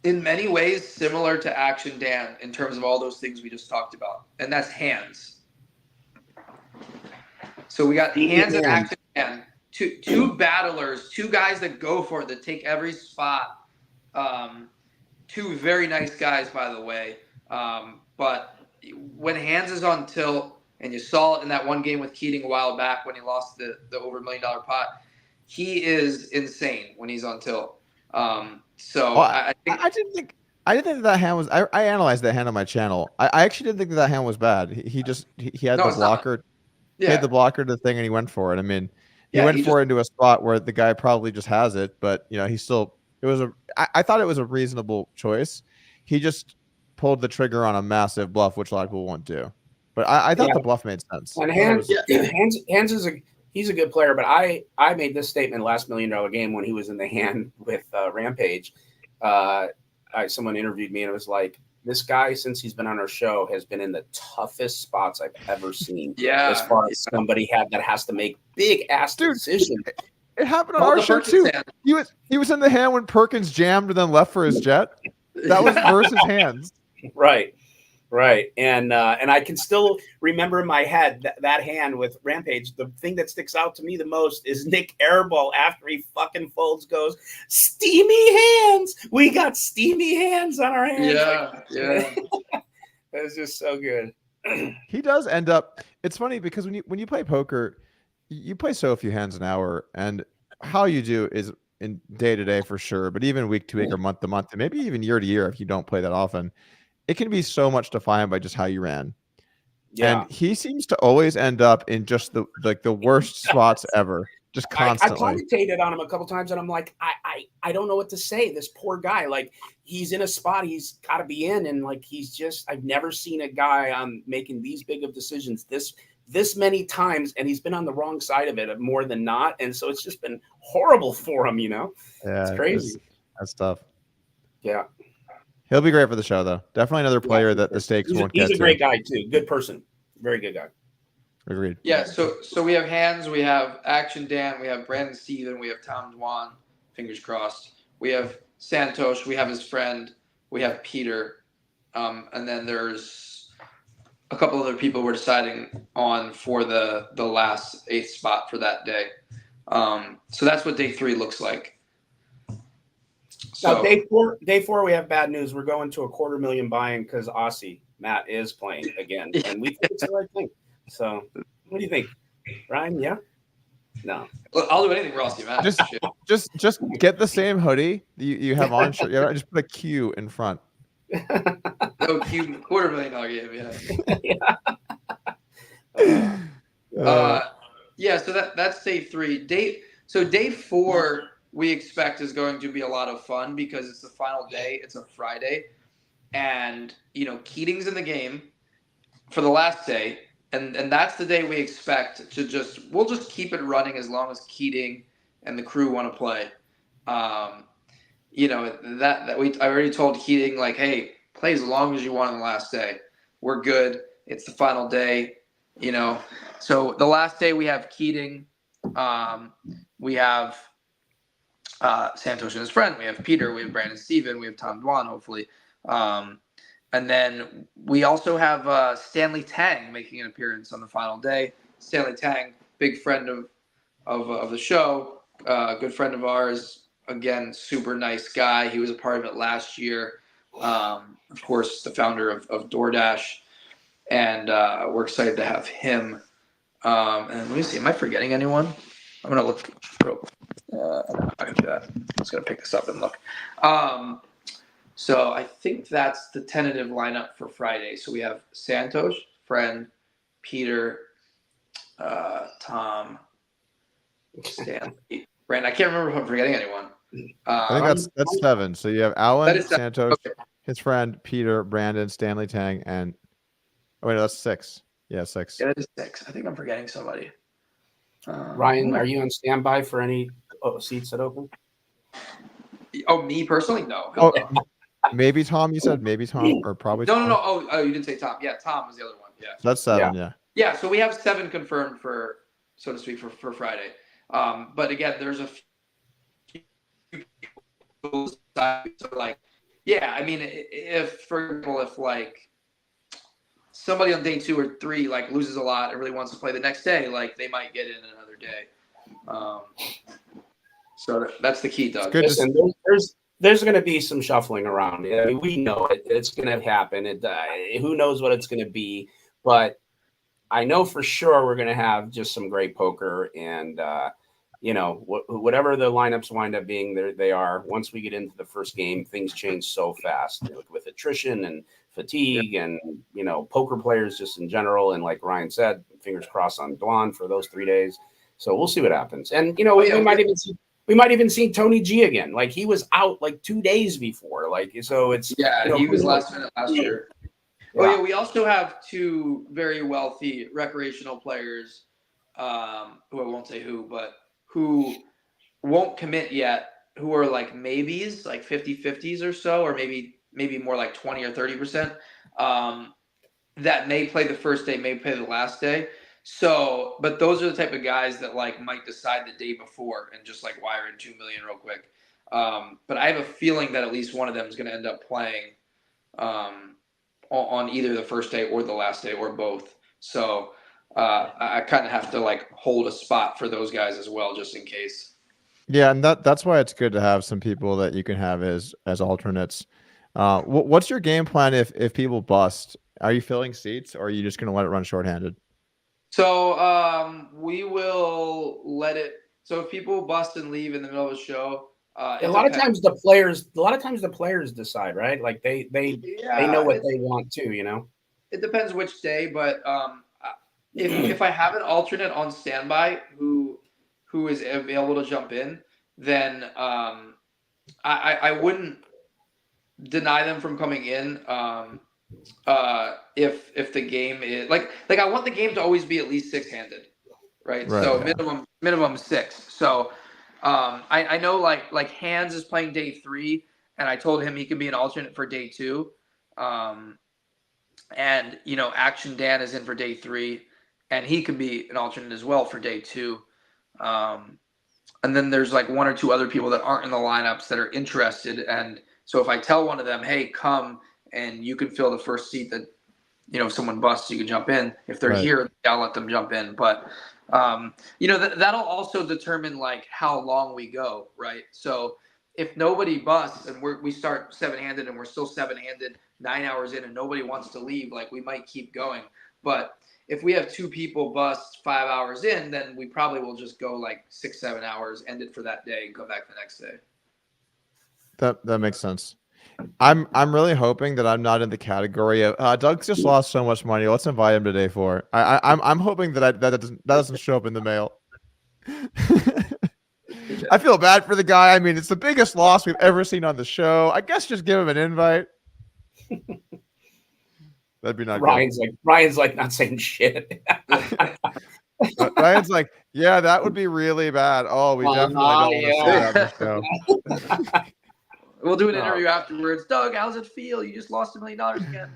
in many ways similar to Action Dan in terms of all those things we just talked about. And that's hands. So we got hands and Action Dan. Two battlers, 2 guys that go for it, that take every spot. 2 very nice guys, by the way. But when hands is on tilt, and you saw it in that one game with Keating a while back when he lost the over $1 million pot, he is insane when he's on tilt. I didn't think that hand was. I analyzed that hand on my channel. I actually didn't think that hand was bad. He had the blocker. He had the blocker to the thing, and he went for it. I mean, he went for it into a spot where the guy probably just has it, but he still. I thought it was a reasonable choice. He just pulled the trigger on a massive bluff, which a lot of people won't do. But I thought the bluff made sense. And Hands is he's a good player, but I made this statement last $1 million game when he was in the hand with Rampage. Someone interviewed me, and it was like, this guy, since he's been on our show, has been in the toughest spots I've ever seen. Yeah, as far as somebody that has to make big ass decisions. It happened on our show too. He was in the hand when Perkins jammed and then left for his jet. That was versus hands. Right. And I can still remember in my head that hand with Rampage. The thing that sticks out to me the most is Nick Airball, after he fucking folds, goes, steamy hands. We got steamy hands on our hands. Yeah. That was just so good. He does end up. It's funny because when you play poker, you play so few hands an hour, and how you do is in day to day for sure, but even week to week or month to month, and maybe even year to year if you don't play that often, it can be so much defined by just how you ran. Yeah. And he seems to always end up in just the worst spots ever. just I constantly. commentated on him a couple times, and I'm like, I don't know what to say. This poor guy, like, he's in a spot he's got to be in, and like I've never seen a guy making these big of decisions this many times, and he's been on the wrong side of it more than not, and so it's just been horrible for him. It's crazy. That's tough. Yeah, He'll be great for the show, though. Definitely another player that the stakes won't get to. He's a great guy too. Good person. Very good guy. Agreed. Yeah, so we have Hands, we have Action Dan, we have Brandon Steven, we have Tom Dwan, fingers crossed. We have Santosh, we have his friend, we have Peter, and then there's a couple other people we're deciding on for the last 8th spot for that day. So that's what day 3 looks like. So Now, day four, we have bad news. We're going to a $250,000 buy-in because Aussie Matt is playing again, and we think it's the right thing. So, what do you think, Ryan? Yeah, no. I'll do anything for Aussie Matt. Just get the same hoodie you have on. Just put a Q in front. No Q, $250,000 game. Yeah. So that's day 3. Day 4 we expect is going to be a lot of fun because it's the final day. It's a Friday, and Keating's in the game for the last day. And that's the day we expect to we'll just keep it running as long as Keating and the crew want to play. I already told Keating, like, hey, play as long as you want on the last day. We're good. It's the final day, So the last day we have Keating, we have Santosh and his friend, we have Peter, we have Brandon Steven, we have Tom Dwan, hopefully. And then we also have Stanley Tang making an appearance on the final day. Stanley Tang, big friend of the show, good friend of ours. Again, super nice guy. He was a part of it last year. Of course, the founder of DoorDash. And we're excited to have him. And let me see, am I forgetting anyone? I'm going to look. I'm not going to do that. I'm just going to pick this up and look. So I think that's the tentative lineup for Friday. So we have Santosh, friend, Peter, Tom, Stanley, Brandon. I can't remember if I'm forgetting anyone. I think that's 7. So you have Alan, Santosh, okay. his friend, Peter, Brandon, Stanley Tang, and that's 6. Yeah, 6. Yeah, that is 6. I think I'm forgetting somebody. Ryan, are you on standby for any seats that open? Oh, me personally? No. Maybe Tom. You said maybe Tom, or probably Tom. No. Oh, you didn't say Tom. Yeah, Tom was the other one. Yeah. So that's 7. Yeah. Yeah. So we have 7 confirmed for, so to speak, for Friday. But again, there's a few people. So like, yeah. I mean, if for example, if like somebody on day 2 or 3 like loses a lot and really wants to play the next day, like they might get in another day. So that's the key, Doug. Listen, there's going to be some shuffling around. I mean, we know it. It's going to happen. Who knows what it's going to be? But I know for sure we're going to have just some great poker. And, whatever the lineups wind up being, they are. Once we get into the first game, things change so fast with attrition and fatigue and, poker players just in general. And like Ryan said, fingers crossed on Dwan for those 3 days. So we'll see what happens. And, we might even see Tony G again. Like he was out like 2 days before. Like, so it's, he was last minute last year. Yeah. Oh yeah. We also have 2 very wealthy recreational players, who I won't say who, but who won't commit yet, who are like maybes, like 50-50s or so, or maybe more like 20 or 30%, that may play the first day, may play the last day. So, but those are the type of guys that like might decide the day before and just like wire in $2 million real quick. But I have a feeling that at least one of them is going to end up playing on either the first day or the last day or both. So I kind of have to like hold a spot for those guys as well, just in case. Yeah, and that's why it's good to have some people that you can have as alternates. What's your game plan if people bust? Are you filling seats, or are you just going to let it run shorthanded? So we will let it. So if people bust and leave in the middle of the show, a lot of times the players decide, right? Like they know what they want to, It depends which day, but if I have an alternate on standby who who is available to jump in, then I wouldn't deny them from coming in. If the game is like I want the game to always be at least 6-handed, right? Right, So yeah. minimum 6. So I know like Hans is playing day 3, and I told him he can be an alternate for day 2. And Action Dan is in for day 3, and he can be an alternate as well for day 2. And then there's like 1 or 2 other people that aren't in the lineups that are interested. And so if I tell one of them, hey, come and you can fill the first seat that, if someone busts, you can jump in. If they're Right. here, I'll let them jump in. But, that'll also determine like how long we go, right? So if nobody busts and we start 7-handed and we're still 7-handed 9 hours in and nobody wants to leave, like we might keep going. But if we have 2 people bust 5 hours in, then we probably will just go like 6-7 hours, end it for that day, and go back the next day. That makes sense. I'm really hoping that I'm not in the category of Doug's just lost so much money. Let's invite him to day 4. I'm hoping that that doesn't show up in the mail. I feel bad for the guy. I mean, it's the biggest loss we've ever seen on the show. I guess just give him an invite. That'd be not good. Ryan's like not saying shit. Ryan's like, yeah, that would be really bad. Oh, we definitely don't want to see that on the show. We'll do an interview afterwards. Doug, how's it feel? You just lost $1 million again.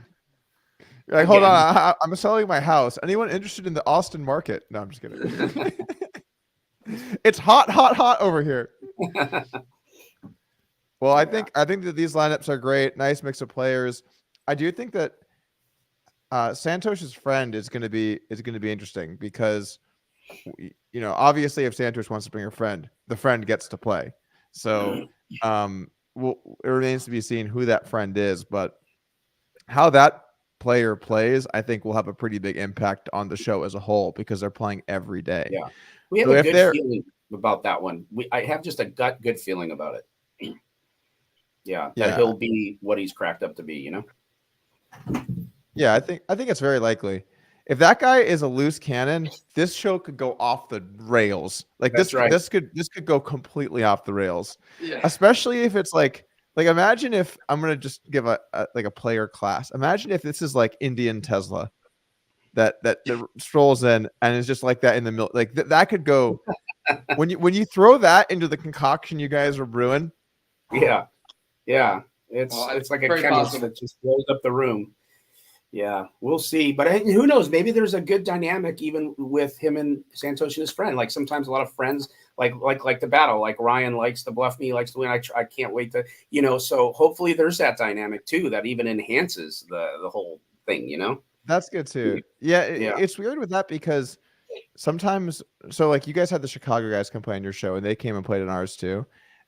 You're like, hold on, I'm selling my house. Anyone interested in the Austin market? No, I'm just kidding. It's hot over here. Well, I think that these lineups are great. Nice mix of players. I do think that Santosh's friend is going to be interesting because obviously if Santosh wants to bring a friend, the friend gets to play. So it remains to be seen who that friend is, but how that player plays, I think will have a pretty big impact on the show as a whole because they're playing every day. Yeah, we have a good feeling about that one. I have just a good feeling about it. Yeah, that he'll be what he's cracked up to be. Yeah, I think it's very likely. If that guy is a loose cannon, this show could go off the rails. Like this could go completely off the rails. Yeah. Especially if it's like imagine if I'm gonna just give a player class. Imagine if this is like Indian Tesla that strolls in and is just like that in the middle. Like that could go when you throw that into the concoction you guys are brewing. Yeah. It's like a chemist that just blows up the room. Yeah, we'll see. But who knows? Maybe there's a good dynamic even with him and Santosh and his friend. Like sometimes a lot of friends like the battle. Like Ryan likes to bluff me, he likes to win. I can't wait to, so hopefully there's that dynamic too that even enhances the whole thing, That's good too. Yeah, it's weird with that because sometimes, so like you guys had the Chicago guys come play on your show and they came and played on ours too.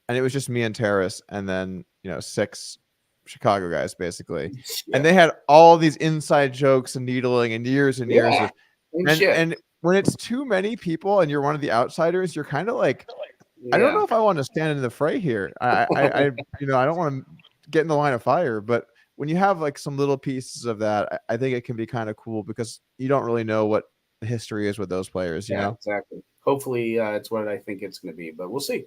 And it was just me and Terrace and then, 6 Chicago guys basically. Yeah. And they had all these inside jokes and needling and years and years of, and when it's too many people and you're one of the outsiders, you're kind of like, I don't know if I want to stand in the fray here. I don't want to get in the line of fire, but when you have like some little pieces of that, I think it can be kind of cool because you don't really know what the history is with those players, you know? Exactly. Hopefully it's what I think it's going to be, but we'll see.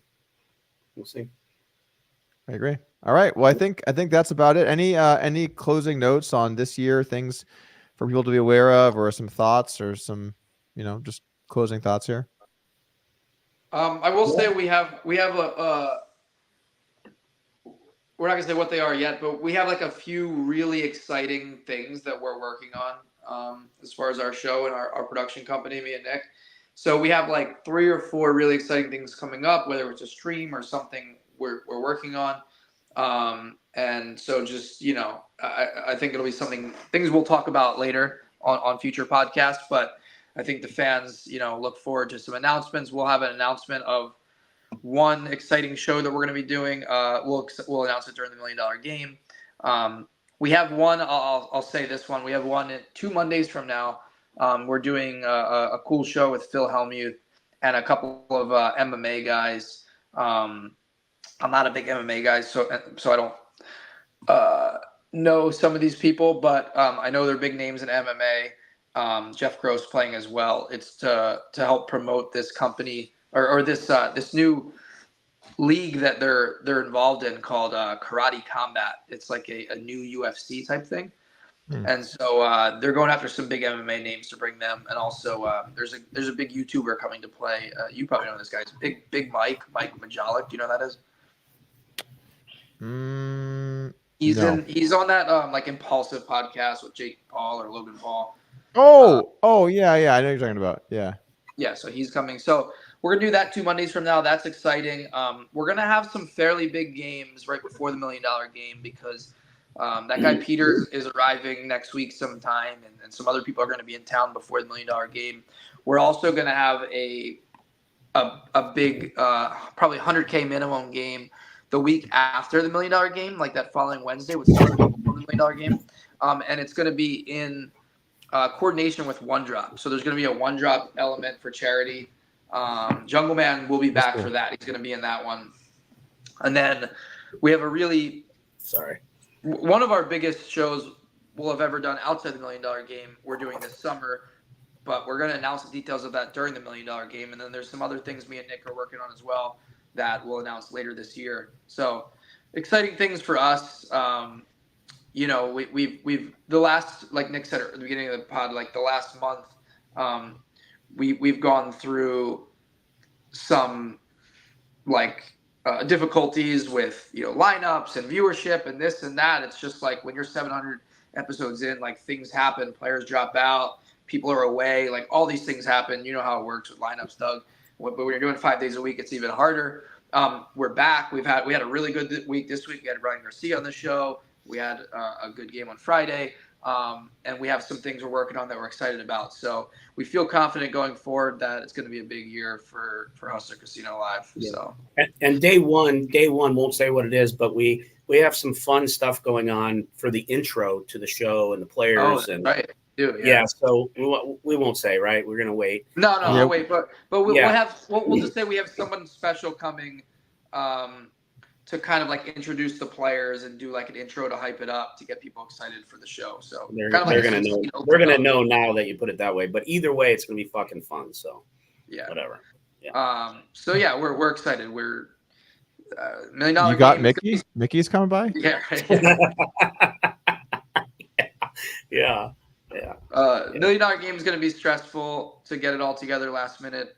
I agree. All right. Well, I think that's about it. Any closing notes on this year, things for people to be aware of, or some thoughts, or some, just closing thoughts here? I will say we have a we're not gonna say what they are yet, but we have like a few really exciting things that we're working on as far as our show and our production company, me and Nick. So we have like 3 or 4 really exciting things coming up, whether it's a stream or something we're working on. And so just, I think it'll be things we'll talk about later on future podcasts, but I think the fans, look forward to some announcements. We'll have an announcement of one exciting show that we're going to be doing. We'll announce it during the $1 Million Game. We have one, I'll say this one. We have one 2 Mondays from now. We're doing a cool show with Phil Hellmuth and a couple of MMA guys. I'm not a big MMA guy, so I don't know some of these people, but I know they're big names in MMA. Jeff Gross playing as well. It's to help promote this company or this new league that they're involved in called Karate Combat. It's like a new UFC type thing. And so they're going after some big MMA names to bring them, and also there's a big YouTuber coming to play. You probably know this guy. It's Big Mike Majalik. Do you know who that is? He's on that like Impulsive podcast with Jake Paul or Logan Paul. Yeah, I know what you're talking about. Yeah, so he's coming. So we're gonna do that 2 Mondays from now. That's exciting. We're gonna have some fairly big games right before the $1 Million game because that guy Peter is arriving next week sometime, and some other people are going to be in town before the $1 Million game. We're also going to have a big, probably 100K minimum game the week after the $1 Million game, like that following Wednesday with 6 people for the $1 Million game, and it's going to be in coordination with One Drop. So there's going to be a One Drop element for charity. Jungle Man will be back for that. He's going to be in that one, and then we have one of our biggest shows we'll have ever done outside the $1 Million game. We're doing this summer, but we're going to announce the details of that during the $1 Million game. And then there's some other things me and Nick are working on as well that we'll announce later this year. So exciting things for us. We've the last, like Nick said at the beginning of the pod, like the last month, we've gone through some difficulties with lineups and viewership and this and that. It's just like when you're 700 episodes in, like things happen, players drop out, people are away, like all these things happen. You know how it works with lineups, Doug. But when you're doing 5 days a week, it's even harder. We're back. We had a really good week this week. We had Ryan Garcia on the show. We had a good game on Friday. And we have some things we're working on that we're excited about. So we feel confident going forward that it's going to be a big year for Hustler Casino Live. Yeah. So and day one won't say what it is, but we have some fun stuff going on for the intro to the show and the players. Right. Yeah. So we won't say, right? We're going to wait. No, we'll wait. But we'll just say we have someone special coming to kind of like introduce the players and do like an intro to hype it up to get people excited for the show. So they're gonna know. They're gonna know now that you put it that way. But either way, it's gonna be fucking fun. So whatever. Yeah. So yeah, we're excited. We're $1 Million. You got Mickey? Mickey's coming by? Yeah. Yeah. $1 Million game is going to be stressful to get it all together last minute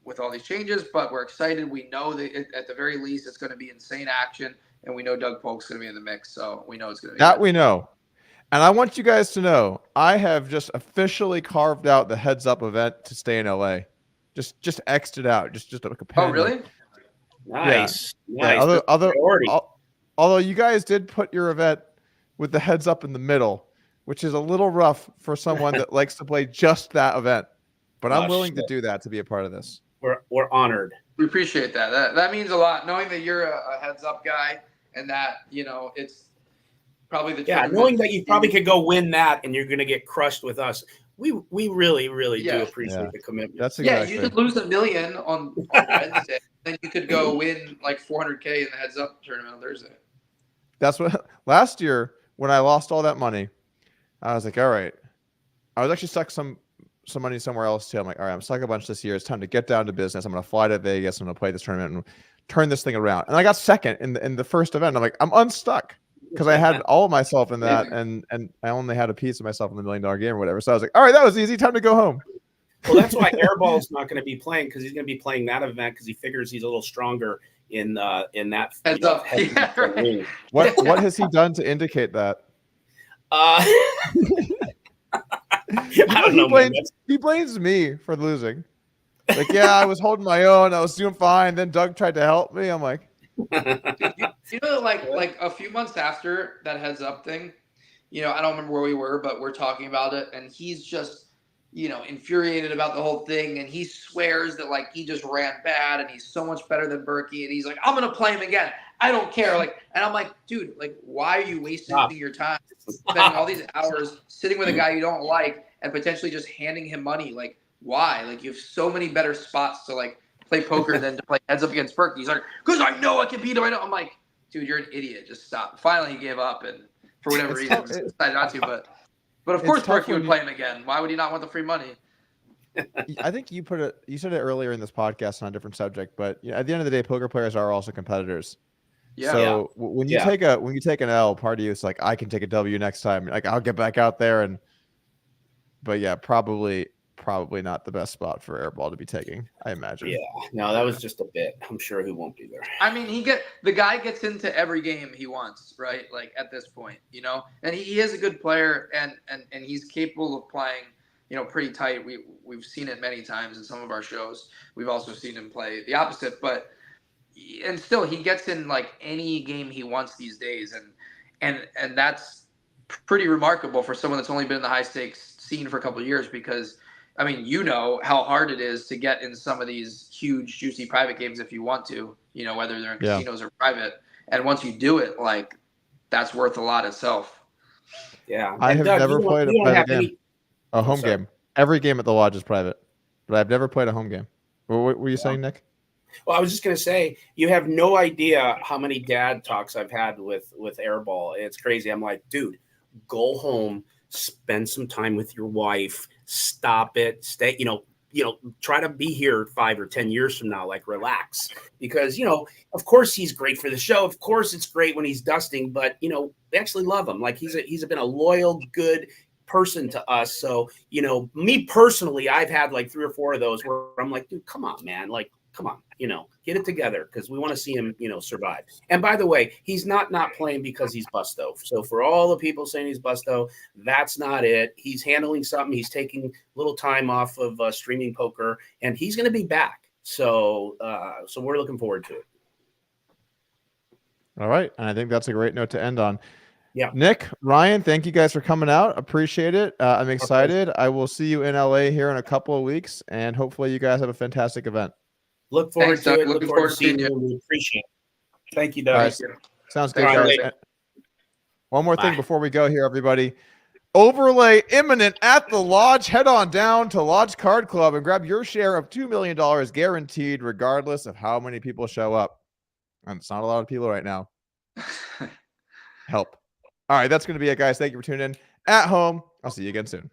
with all these changes, but we're excited. We know that at the very least it's going to be insane action, and we know Doug Polk's going to be in the mix, so we know it's going to be that good. We know. And I want you guys to know I have just officially carved out the heads up event to stay in LA. Just X'd it out. Just like a pen. Oh, really? Nice. Yeah. Although you guys did put your event with the heads up in the middle, which is a little rough for someone that likes to play just that event. But I'm willing to do that to be a part of this. We're honored. We appreciate that. That means a lot, knowing that you're a heads up guy and that, it's probably the knowing that you probably could go win that and you're going to get crushed with us. We really, really do appreciate the commitment. That's exactly. You could lose $1 million on Wednesday, and you could go win like $400K in the heads up tournament on Thursday. That's what last year when I lost all that money, I was like, all right. I was actually stuck some money somewhere else too. I'm like, all right, I'm stuck a bunch this year. It's time to get down to business. I'm going to fly to Vegas. I'm going to play this tournament and turn this thing around. And I got second in the first event. I'm like, I'm unstuck because I had all of myself in that, and I only had a piece of myself in the $1 Million game or whatever. So I was like, all right, that was easy. Time to go home. Well, that's why Airball's not going to be playing, because he's going to be playing that event because he figures he's a little stronger in that heads up. Right. What has he done to indicate that? I don't know. He blames me for losing. Like, I was holding my own. I was doing fine. Then Doug tried to help me. I'm like, like a few months after that heads up thing, I don't remember where we were, but we're talking about it, and he's just, infuriated about the whole thing, and he swears that like he just ran bad and he's so much better than Berkey, and he's like, I'm gonna play him again. I don't care. And I'm like, dude, like, why are you wasting your time spending all these hours sitting with a guy you don't like and potentially just handing him money? Like, why? Like, you have so many better spots to like play poker than to play heads up against Berkey. He's like, because I know I can beat him. I know. I'm like, dude, you're an idiot. Just stop. Finally, he gave up, and for whatever reason, decided not to. But of course, Berkey would play him again. Why would he not want the free money? I think you said it earlier in this podcast on a different subject, but at the end of the day, poker players are also competitors. Yeah. So when you take an L, part of you is like, I can take a W next time. Like I'll get back out there but yeah, probably not the best spot for Airball to be taking, I imagine. Yeah, no, that was just a bit. I'm sure he won't be there. I mean, the guy gets into every game he wants, right? Like at this point, and he is a good player, and he's capable of playing, pretty tight. We've seen it many times in some of our shows. We've also seen him play the opposite, and still he gets in like any game he wants these days, and that's pretty remarkable for someone that's only been in the high stakes scene for a couple of years, because I mean, how hard it is to get in some of these huge, juicy private games if you want to, whether they're in casinos or private. And once you do it, like, that's worth a lot itself. Yeah. I have never played a private game. A home game. Every game at the lodge is private, but I've never played a home game. What were you saying, Nick? Well, I was just going to say, you have no idea how many dad talks I've had with Airball. It's crazy. I'm like, dude, go home, spend some time with your wife, stop it, stay, try to be here 5 or 10 years from now, like relax, because, of course he's great for the show. Of course it's great when he's dusting, but, we actually love him. Like he's been a loyal, good person to us. So, me personally, I've had like 3 or 4 of those where I'm like, dude, come on, man. Like, come on, get it together, because we want to see him, survive. And by the way, he's not playing because he's busto. So for all the people saying he's busto, that's not it. He's handling something. He's taking a little time off of streaming poker, and he's going to be back. So we're looking forward to it. All right. And I think that's a great note to end on. Yeah. Nick, Ryan, thank you guys for coming out. Appreciate it. I'm excited. I will see you in LA here in a couple of weeks, and hopefully you guys have a fantastic event. Look forward Thanks, to Doug. it. Looking forward to seeing you. We appreciate it. Thank you, Doug. All right. Sounds good, All guys. right. One more thing before we go here, everybody. Overlay imminent at the lodge. Head on down to Lodge Card Club and grab your share of $2 million guaranteed, regardless of how many people show up. And it's not a lot of people right now. Help. All right, that's going to be it, guys. Thank you for tuning in. At home, I'll see you again soon.